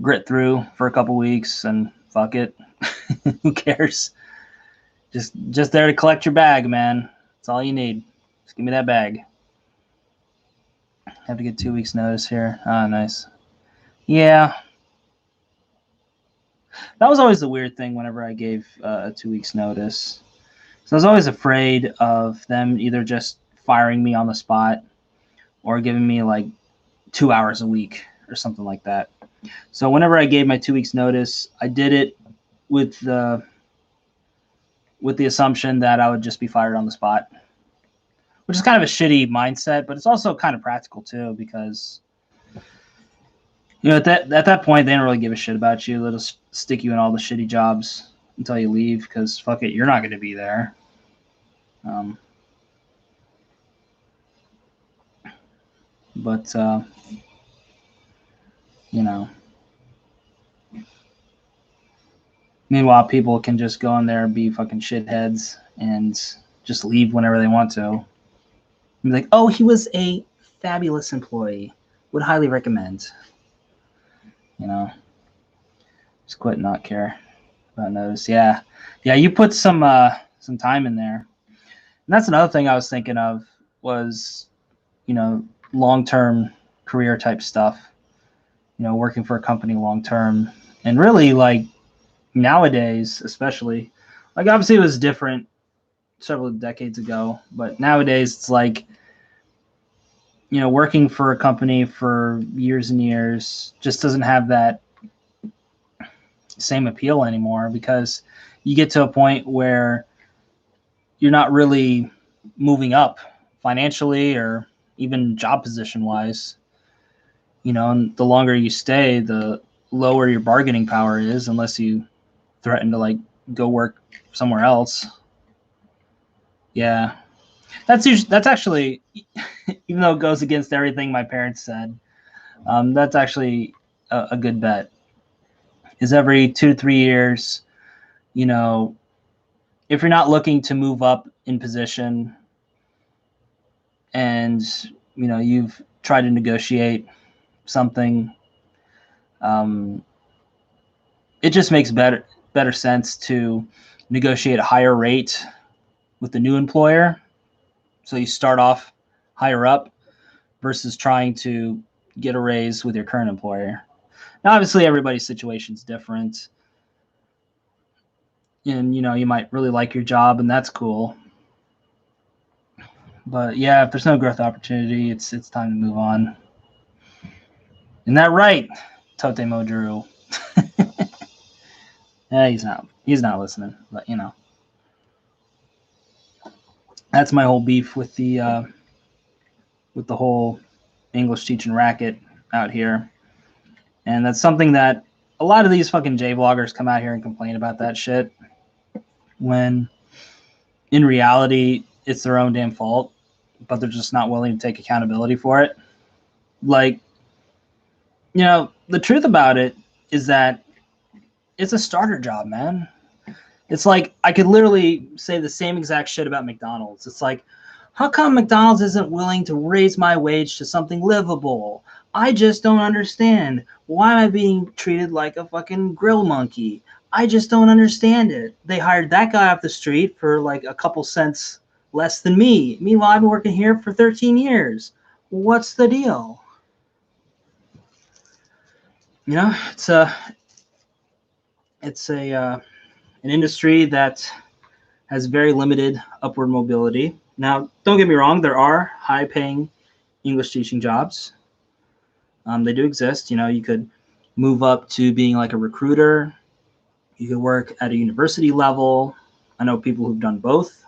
S1: grit through for a couple weeks and fuck it, who cares? Just there to collect your bag, man. That's all you need. Just give me that bag. Have to get 2 weeks notice here. Ah, nice. Yeah, that was always the weird thing whenever I gave a 2 weeks notice. So I was always afraid of them either just firing me on the spot or giving me like 2 hours a week or something like that. So whenever I gave my 2 weeks notice, I did it with the assumption that I would just be fired on the spot, which is kind of a shitty mindset, but it's also kind of practical too because at that point they don't really give a shit about you. They'll just stick you in all the shitty jobs until you leave because fuck it, you're not going to be there. But meanwhile, people can just go in there and be fucking shitheads and just leave whenever they want to. Be like, oh, he was a fabulous employee. Would highly recommend. Just quit and not care about notice. Yeah, you put some time in there. And that's another thing I was thinking of was, long-term career type stuff. Working for a company long-term. And really, like, nowadays, especially, like, obviously it was different several decades ago, but nowadays it's like, working for a company for years and years just doesn't have that same appeal anymore because you get to a point where you're not really moving up financially or even job position wise. And the longer you stay, the lower your bargaining power is unless you threaten to like go work somewhere else. Yeah. That's actually, even though it goes against everything my parents said, that's actually a good bet. Is every 2 to 3 years, if you're not looking to move up in position and, you've tried to negotiate something, it just makes better sense to negotiate a higher rate with the new employer. So you start off higher up versus trying to get a raise with your current employer. Now, obviously, everybody's situation is different. And, you might really like your job, and that's cool. But, yeah, if there's no growth opportunity, it's time to move on. Isn't that right, Totemo Drew? Yeah, he's not listening, but, That's my whole beef with the whole English teaching racket out here. And that's something that a lot of these fucking J-vloggers come out here and complain about that shit when in reality it's their own damn fault, but they're just not willing to take accountability for it. Like, the truth about it is that it's a starter job, man. It's like I could literally say the same exact shit about McDonald's. It's like, how come McDonald's isn't willing to raise my wage to something livable? I just don't understand. Why am I being treated like a fucking grill monkey? I just don't understand it. They hired that guy off the street for like a couple cents less than me. Meanwhile, I've been working here for 13 years. What's the deal? You know, it's an industry that has very limited upward mobility. Now, don't get me wrong, there are high-paying English teaching jobs. They do exist. You know, you could move up to being like a recruiter. You could work at a university level. I know people who've done both,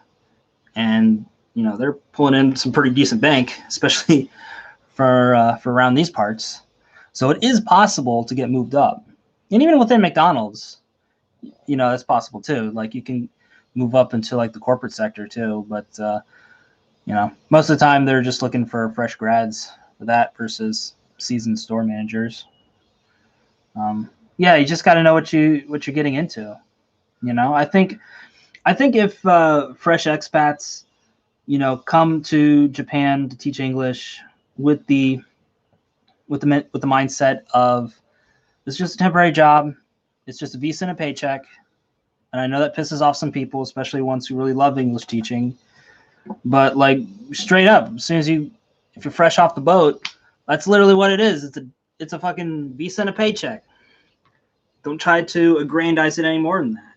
S1: and you know they're pulling in some pretty decent bank, especially for around these parts. So it is possible to get moved up, and even within McDonald's, you know, that's possible too. Like you can move up into like the corporate sector too, but you know, most of the time they're just looking for fresh grads for that versus seasoned store managers. Yeah, you just got to know what you're getting into. You know, I think if fresh expats, you know, come to Japan to teach English with the mindset of it's just a temporary job, it's just a visa and a paycheck, and I know that pisses off some people, especially ones who really love English teaching. But like straight up, as soon as if you're fresh off the boat, that's literally what it is. It's a fucking visa and a paycheck. Don't try to aggrandize it any more than that.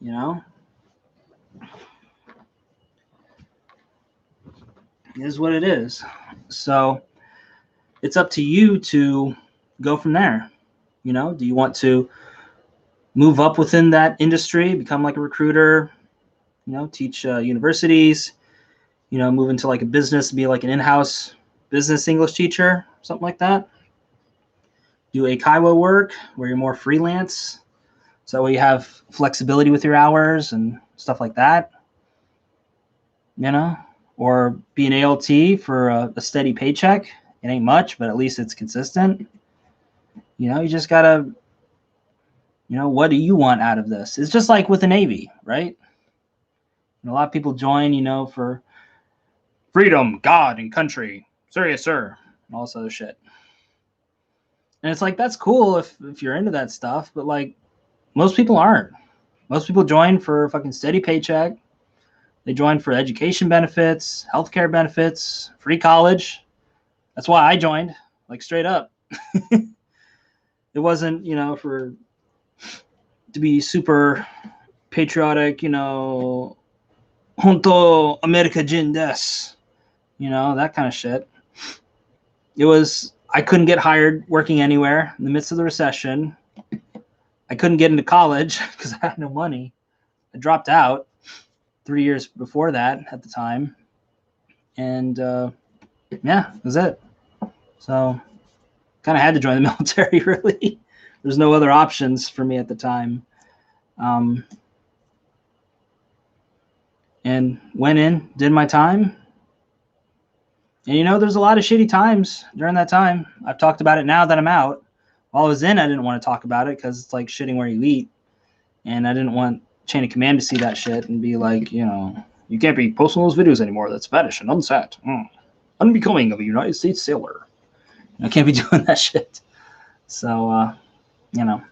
S1: You know? It is what it is. So it's up to you to go from there. You know, do you want to move up within that industry, become like a recruiter, you know, teach universities, you know, move into like a business, be like an in-house business English teacher, something like that? Do a Kaiwa work where you're more freelance, so that way you have flexibility with your hours and stuff like that, you know, or be an ALT for a steady paycheck. It ain't much, but at least it's consistent. You know, you just gotta, you know, what do you want out of this? It's just like with the Navy, right? And a lot of people join, you know, for freedom, God, and country. Serious, sir, and all this other shit. And it's like, that's cool if you're into that stuff, but like most people aren't. Most people join for a fucking steady paycheck. They join for education benefits, healthcare benefits, free college. That's why I joined, like straight up. It wasn't, you know, to be super patriotic, you know, Honto America Jin des, you know, that kind of shit. It was, I couldn't get hired working anywhere in the midst of the recession. I couldn't get into college because I had no money. I dropped out 3 years before that at the time. And yeah, that was it. So kind of had to join the military, really. There's no other options for me at the time. And went in, did my time. And, you know, there's a lot of shitty times during that time. I've talked about it now that I'm out. While I was in, I didn't want to talk about it because it's like shitting where you eat. And I didn't want Chain of Command to see that shit and be like, you know, you can't be posting those videos anymore. That's fetish and unsat. Unbecoming of a United States sailor. I can't be doing that shit. So, you know.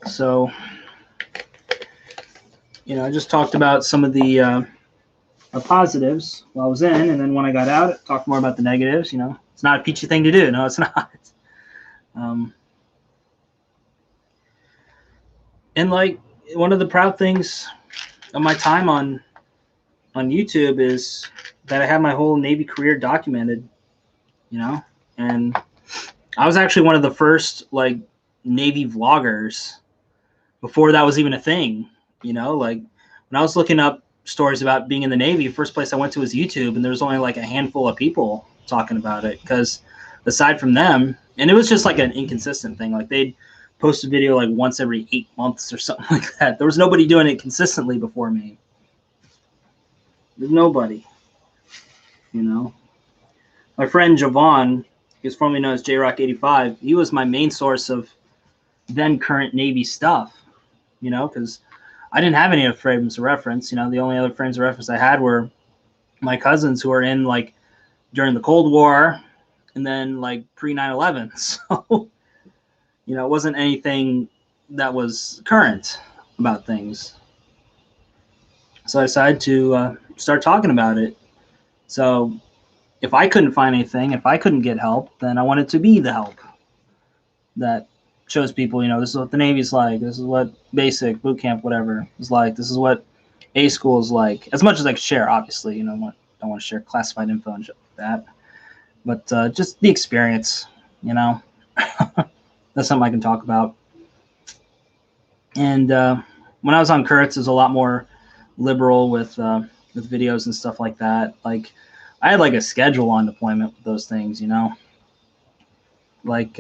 S1: So, you know, I just talked about some of the positives while I was in, and then when I got out, I talked more about the negatives. You know, it's not a peachy thing to do. No, it's not. And like one of the proud things of my time on YouTube is that I have my whole Navy career documented. You know, and I was actually one of the first like Navy vloggers before that was even a thing. You know, like when I was looking up stories about being in the Navy, first place I went to was YouTube, and there was only like a handful of people talking about it because aside from them, and it was just like an inconsistent thing. Like they'd post a video like once every 8 months or something like that. There was nobody doing it consistently before me. There's nobody, you know. My friend Javon, he's formerly known as JRock85, he was my main source of then current Navy stuff, you know, because I didn't have any other frames of reference. You know, the only other frames of reference I had were my cousins who were in like during the Cold War and then like pre 9/11. So, you know, it wasn't anything that was current about things. So I decided to start talking about it. So if I couldn't find anything, if I couldn't get help, then I wanted to be the help that shows people, this is what the Navy's like. This is what basic, boot camp, whatever is like. This is what A school is like. As much as I could share, obviously, don't want to share classified info and shit like that. But just the experience, that's something I can talk about. And when I was on Kurtz, it was a lot more liberal with videos and stuff like that. Like, I had like a schedule on deployment with those things, Like,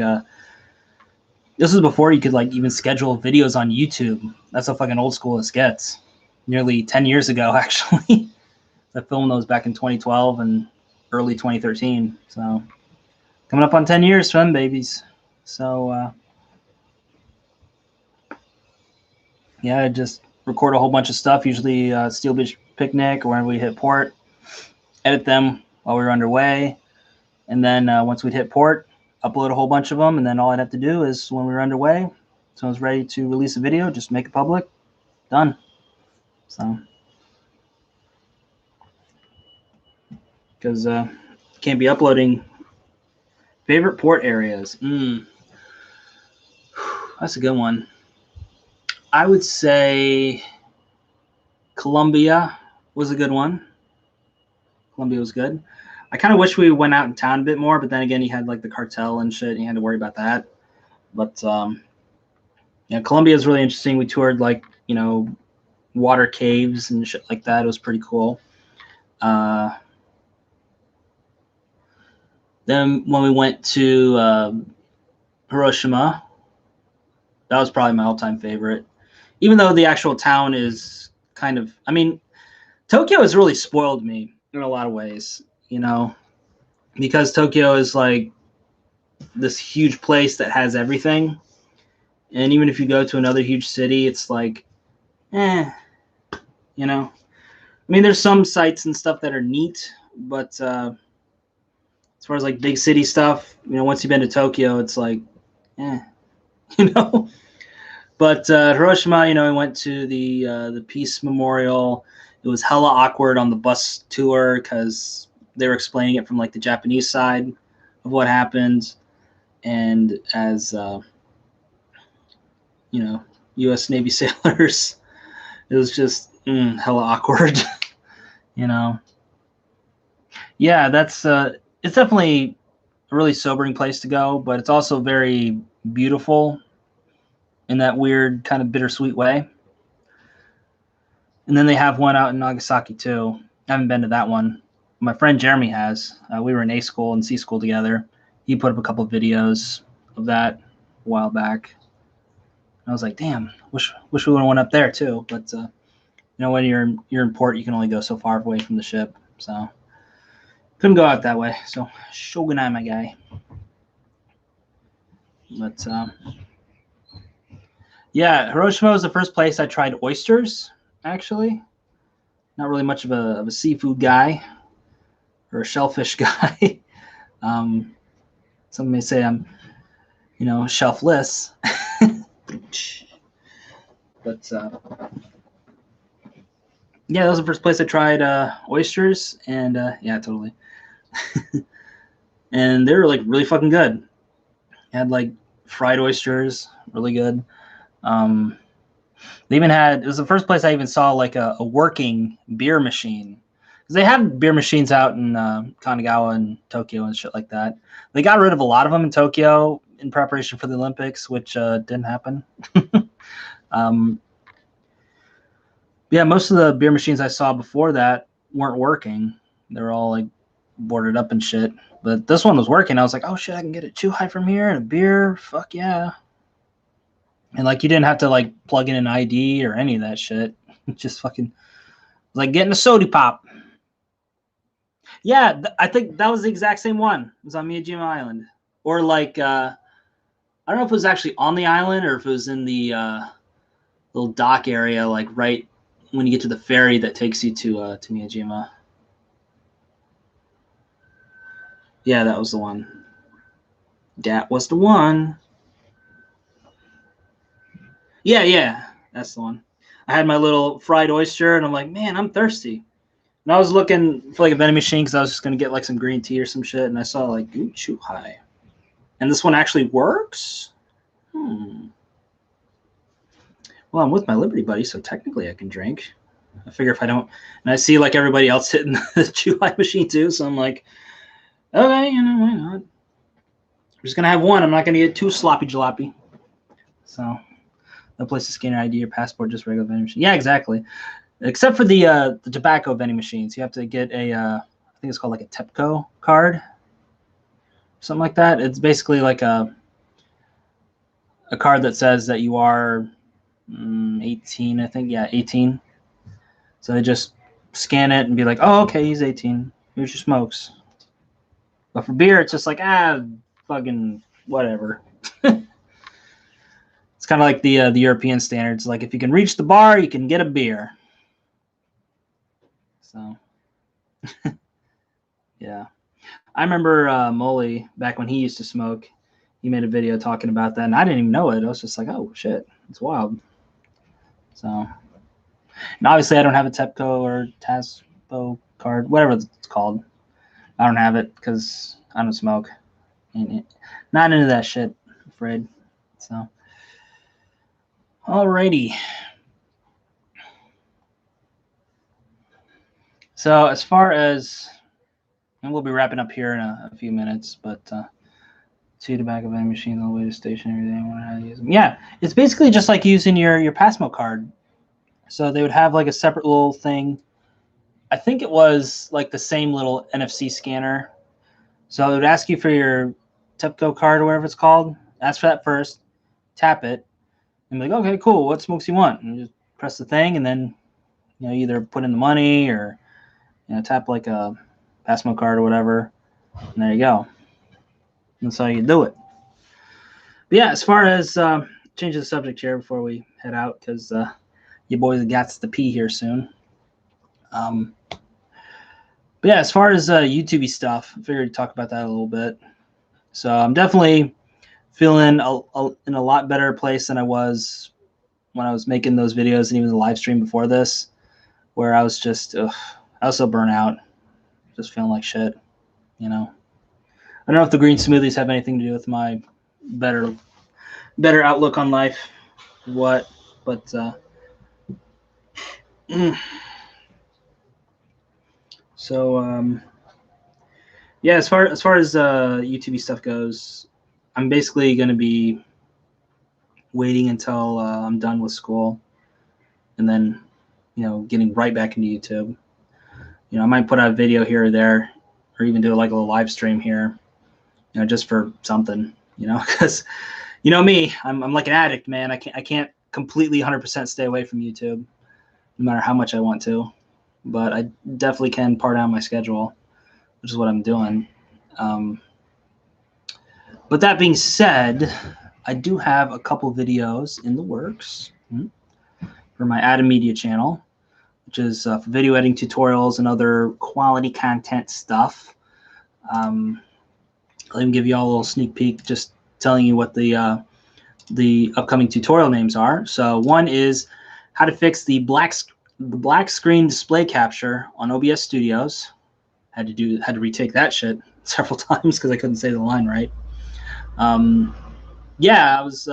S1: this was before you could like even schedule videos on YouTube. That's how fucking old school this gets. Nearly 10 years ago, actually. I filmed those back in 2012 and early 2013. So coming up on 10 years for them babies. So yeah, I just record a whole bunch of stuff, usually Steel Beach Picnic or whenever we hit port, edit them while we were underway. And then once we'd hit port, upload a whole bunch of them. And then all I'd have to do is when we were underway, so I was ready to release a video, just make it public, done. So, because can't be uploading favorite port areas. That's a good one. I would say Columbia was a good one. Columbia was good. I kind of wish we went out in town a bit more, but then again, you had like the cartel and shit, and you had to worry about that. But yeah, Columbia is really interesting. We toured like water caves and shit like that. It was pretty cool. Then when we went to Hiroshima, that was probably my all-time favorite. Even though the actual town is kind of, Tokyo has really spoiled me in a lot of ways, because Tokyo is like this huge place that has everything. And even if you go to another huge city, it's like, there's some sites and stuff that are neat, but as far as like big city stuff, once you've been to Tokyo, it's like, But Hiroshima, we went to the Peace Memorial. It was hella awkward on the bus tour because they were explaining it from like the Japanese side of what happened, and as U.S. Navy sailors, it was just hella awkward. Yeah, that's it's definitely a really sobering place to go, but it's also very beautiful in that weird kind of bittersweet way. And then they have one out in Nagasaki too. I haven't been to that one. My friend Jeremy has. We were in A school and C school together. He put up a couple of videos of that a while back. I was like, damn, wish we would have went up there too. But when you're in port, you can only go so far away from the ship. So couldn't go out that way. So shogunai, my guy. But yeah, Hiroshima was the first place I tried oysters. Actually, not really much of a seafood guy or a shellfish guy. Some may say I'm, shelfless. But yeah, that was the first place I tried oysters, and yeah, totally. And they were like really fucking good. I had like fried oysters, really good. They even had, it was the first place I even saw like a working beer machine. Because they have beer machines out in Kanagawa and Tokyo and shit like that. They got rid of a lot of them in Tokyo in preparation for the Olympics, which didn't happen. Yeah, most of the beer machines I saw before that weren't working. They were all like boarded up and shit. But this one was working. I was like, oh shit, I can get a Chew High from here and a beer. Fuck yeah. And like you didn't have to like plug in an ID or any of that shit. Just fucking like getting a soda pop. Yeah, I think that was the exact same one. It was on BGM Island. Or like I don't know if it was actually on the island or if it was in the little dock area, like right when you get to the ferry that takes you to Miyajima. Yeah, that was the one. That was the one. Yeah, that's the one. I had my little fried oyster, and I'm like, man, I'm thirsty. And I was looking for like a vending machine because I was just gonna get like some green tea or some shit, and I saw like Chu Hai, and this one actually works. Well, I'm with my Liberty buddy, so technically I can drink. I figure if I don't, and I see like everybody else hitting the Chu Hai machine too, so I'm like, okay, why not? I'm just gonna have one. I'm not gonna get too sloppy jalopy. So, no place to scan your ID or passport, just regular vending machine. Yeah, exactly. Except for the tobacco vending machines, you have to get a I think it's called like a TEPCO card, something like that. It's basically like a card that says that you are 18, I think. Yeah, 18. So they just scan it and be like, oh, okay, he's 18. Here's your smokes. But for beer, it's just like, fucking whatever. It's kind of like the European standards. Like, if you can reach the bar, you can get a beer. So, yeah. I remember Molly, back when he used to smoke, he made a video talking about that, and I didn't even know it. I was just like, oh, shit, it's wild. So, and obviously I don't have a TEPCO or TASPO card, whatever it's called. I don't have it because I don't smoke. Not into that shit, I'm afraid. So, alrighty. So as far as, and we'll be wrapping up here in a few minutes, but see tobacco vending machines on the way to station, everything. I how to use them. Yeah, it's basically just like using your Passmo card. So they would have like a separate little thing. I think it was like the same little NFC scanner. So it would ask you for your TEPCO card or whatever it's called. Ask for that first, tap it, and be like, okay, cool. What smokes you want? And just press the thing, and then either put in the money or tap like a Passmo card or whatever, and there you go. That's how you do it. But yeah, as far as change the subject here before we head out, because you boys have got to pee here soon. But yeah, as far as YouTube stuff, I figured to talk about that a little bit. So I'm definitely feeling in a lot better place than I was when I was making those videos and even the live stream before this, where I was just, I was so burnt out, just feeling like shit, I don't know if the green smoothies have anything to do with my better outlook on life, but so yeah, as far as YouTube stuff goes, I'm basically going to be waiting until I'm done with school, and then getting right back into YouTube. I might put out a video here or there, or even do like a little live stream here, just for something, because me, I'm like an addict, man. I can't completely 100% stay away from YouTube, no matter how much I want to, but I definitely can part out my schedule, which is what I'm doing. But that being said, I do have a couple videos in the works for my Adam Media channel, which is for video editing tutorials and other quality content stuff. I'll even give you all a little sneak peek, just telling you what the upcoming tutorial names are. So one is how to fix the black screen display capture on OBS Studios. Had to retake that shit several times because I couldn't say the line right. Yeah, I was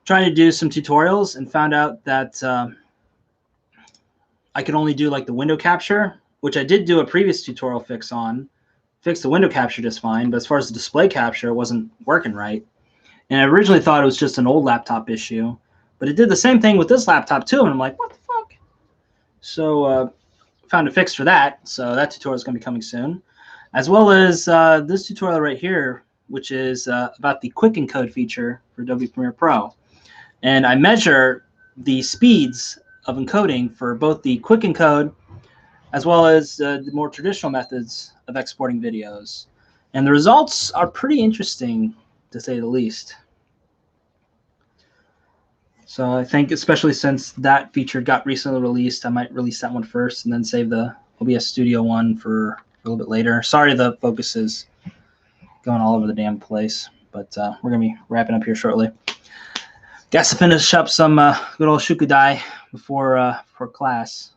S1: trying to do some tutorials and found out that I could only do like the window capture, which I did do a previous tutorial fix on. Fixed the window capture just fine, but as far as the display capture, it wasn't working right. And I originally thought it was just an old laptop issue, but it did the same thing with this laptop too, and I'm like, what the fuck? So found a fix for that, so that tutorial is going to be coming soon, as well as this tutorial right here, which is about the quick encode feature for Adobe Premiere Pro. And I measure the speeds of encoding for both the quick encode as well as the more traditional methods of exporting videos. And the results are pretty interesting, to say the least. So I think, especially since that feature got recently released, I might release that one first and then save the OBS Studio one for a little bit later. Sorry the focus is going all over the damn place, but we're going to be wrapping up here shortly. Got to finish up some good old shukudai before class.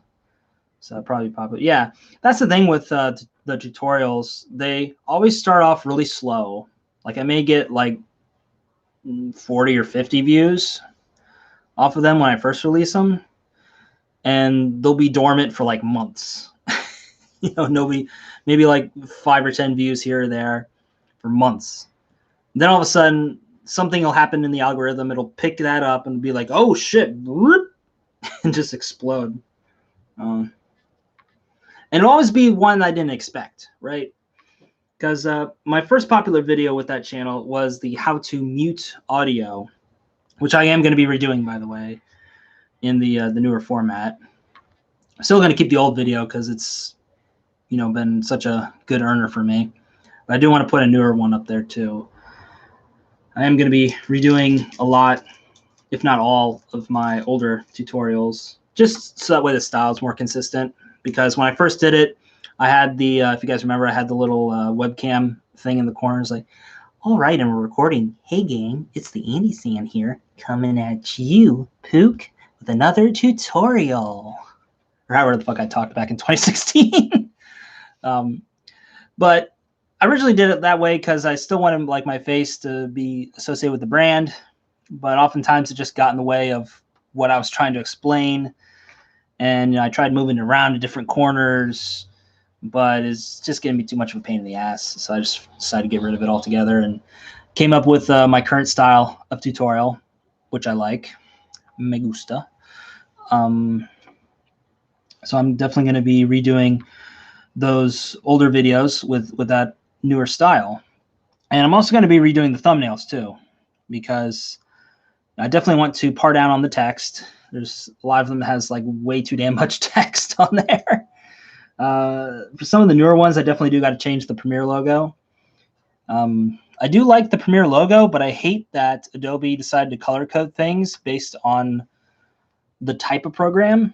S1: So probably pop it. Yeah, that's the thing with the tutorials. They always start off really slow. Like I may get like 40 or 50 views off of them when I first release them, and they'll be dormant for like months. Nobody, maybe like 5 or 10 views here or there for months. And then all of a sudden, something will happen in the algorithm. It'll pick that up and be like, "Oh shit," and just explode. And it'll always be one I didn't expect, right? Because my first popular video with that channel was the how to mute audio, which I am going to be redoing, by the way, in the newer format. I'm still going to keep the old video because it's been such a good earner for me. But I do want to put a newer one up there too. I am going to be redoing a lot, if not all, of my older tutorials, just so that way the style is more consistent. Because when I first did it, I had the, if you guys remember, I had the little webcam thing in the corners, like, all right, and we're recording. Hey, gang, it's the Andy San here, coming at you, Pook, with another tutorial. Or however the fuck I talked back in 2016. But I originally did it that way because I still wanted like my face to be associated with the brand, but oftentimes it just got in the way of what I was trying to explain. And I tried moving it around to different corners, but it's just going to be too much of a pain in the ass. So I just decided to get rid of it altogether and came up with my current style of tutorial, which I like. Me gusta. So I'm definitely going to be redoing those older videos with that newer style. And I'm also going to be redoing the thumbnails too, because I definitely want to par down on the text. There's a lot of them that has like way too damn much text on there. For some of the newer ones, I definitely do got to change the Premiere logo. I do like the Premiere logo, but I hate that Adobe decided to color code things based on the type of program.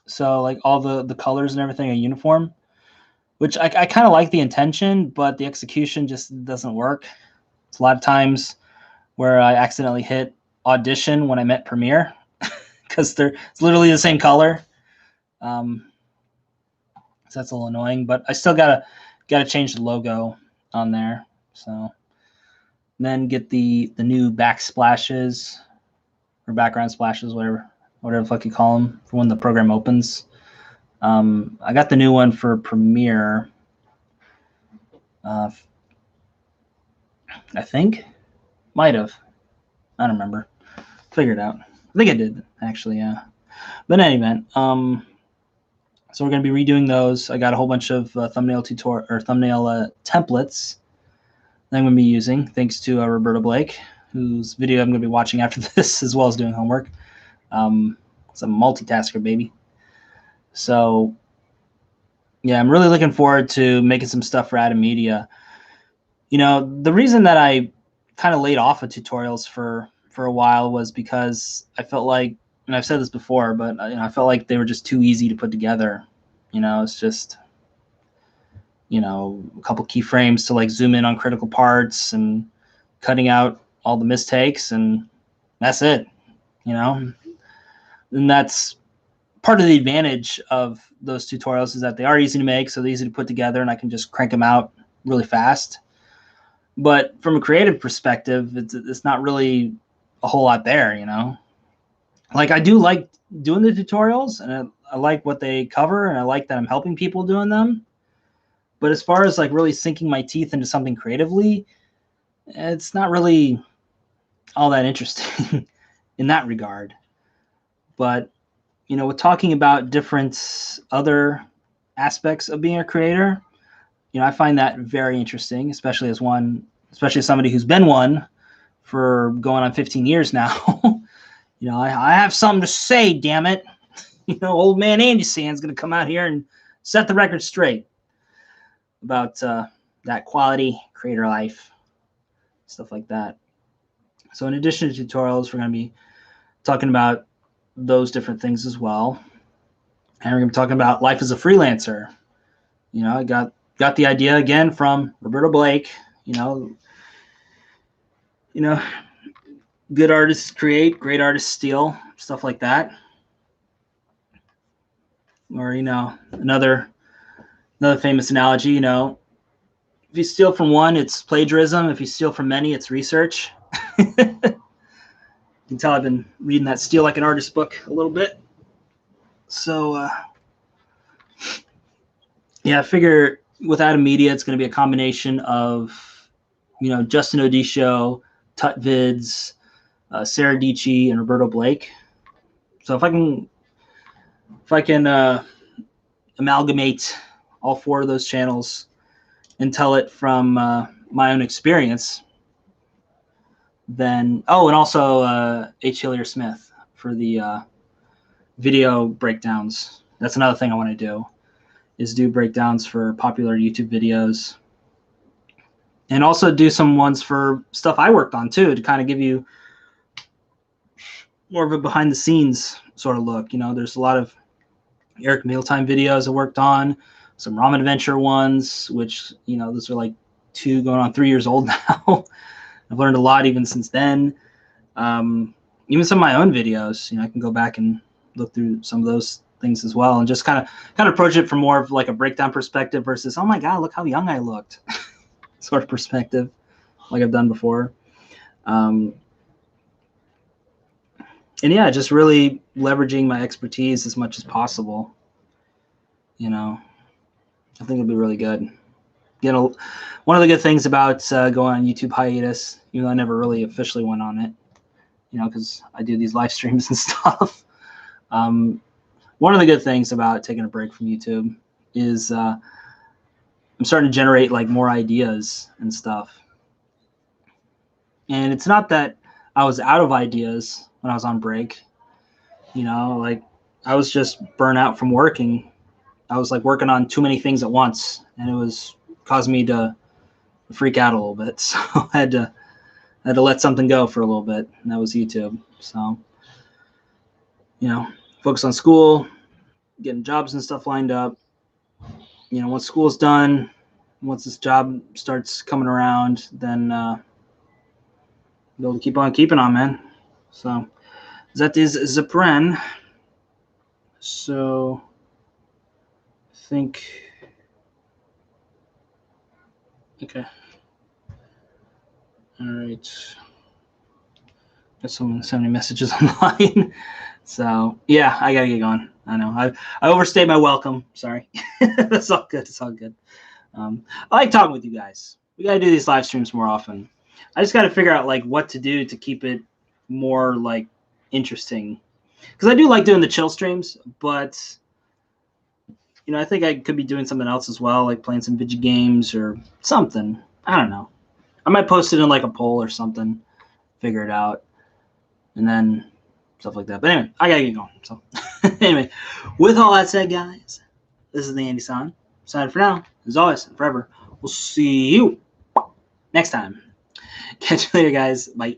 S1: So like all the colors and everything are uniform, which I kind of like the intention, but the execution just doesn't work. It's a lot of times where I accidentally hit Audition when I meant Premiere because it's literally the same color. So that's a little annoying, but I still gotta change the logo on there. So then get the new backsplashes or background splashes, whatever the fuck you call them, for when the program opens. I got the new one for Premiere. I think might have. I don't remember. Figure it out. I think I did actually, yeah. But in any event, so we're going to be redoing those. I got a whole bunch of thumbnail templates that I'm going to be using, thanks to Roberta Blake, whose video I'm going to be watching after this, as well as doing homework. It's a multitasker, baby. So, yeah, I'm really looking forward to making some stuff for Atom Media. The reason that I kind of laid off of tutorials for a while was because I felt like, and I've said this before, but I felt like they were just too easy to put together. It's just, a couple keyframes to like zoom in on critical parts and cutting out all the mistakes, and that's it. And that's part of the advantage of those tutorials, is that they are easy to make, so they're easy to put together, and I can just crank them out really fast. But from a creative perspective, it's not really a whole lot there, Like, I do like doing the tutorials, and I like what they cover, and I like that I'm helping people doing them. But as far as like really sinking my teeth into something creatively, it's not really all that interesting in that regard. But with talking about different other aspects of being a creator, I find that very interesting, especially as somebody who's been one for going on 15 years now. I have something to say, damn it. Old man Andy San's going to come out here and set the record straight about that quality creator life, stuff like that. So in addition to tutorials, we're going to be talking about those different things as well. And we're going to be talking about life as a freelancer. I got the idea again from Roberta Blake. good artists create, great artists steal, stuff like that. Or, you know, another famous analogy, you know, if you steal from one, it's plagiarism. If you steal from many, it's research. You can tell I've been reading that Steal Like an Artist book a little bit. So, yeah, I figure with Adam Media, it's going to be a combination of, you know, Justin Odisho, Tut Vids, Sarah Dici, and Roberto Blake. So if I can amalgamate all four of those channels and tell it from my own experience, then and also H. Hillier Smith for the video breakdowns. That's another thing I want to do, is do breakdowns for popular YouTube videos, and also do some ones for stuff I worked on too, to kind of give you more of a behind the scenes sort of look. You know, there's a lot of Eric Mealtime videos I worked on, some Ramen Adventure ones, which, you know, those are like 2 going on 3 years old now. I've learned a lot even since then. Even some of my own videos, you know, I can go back and look through some of those things as well, and just kind of approach it from more of like a breakdown perspective versus, oh my God, look how young I looked sort of perspective, like I've done before. And yeah, just really leveraging my expertise as much as possible. You know, I think it'll be really good. You know, one of the good things about going on YouTube hiatus, even though I never really officially went on it, you know, because I do these live streams and stuff. One of the good things about taking a break from YouTube is I'm starting to generate like more ideas and stuff. And it's not that I was out of ideas when I was on break. You know, like I was just burnt out from working. I was like working on too many things at once, and it was causing me to freak out a little bit. So I had to let something go for a little bit, and that was YouTube. So, you know, focus on school, getting jobs and stuff lined up. You know, once school's done, once this job starts coming around, then be able to keep on keeping on, man. So that is the plan. So I think, okay. All right. Got someone sending me messages online. So yeah, I gotta get going. I know I overstayed my welcome. Sorry. That's all good. It's all good. I like talking with you guys. We gotta do these live streams more often. I just gotta figure out like what to do to keep it more like interesting, because I do like doing the chill streams, but you know, I think I could be doing something else as well, like playing some video games or something. I don't know. I might post it in like a poll or something, figure it out, and then stuff like that. But anyway, I gotta get going. So anyway, with all that said, guys, this is the Andy San. Signing for now. As always, and forever, we'll see you next time. Catch you later, guys. Bye.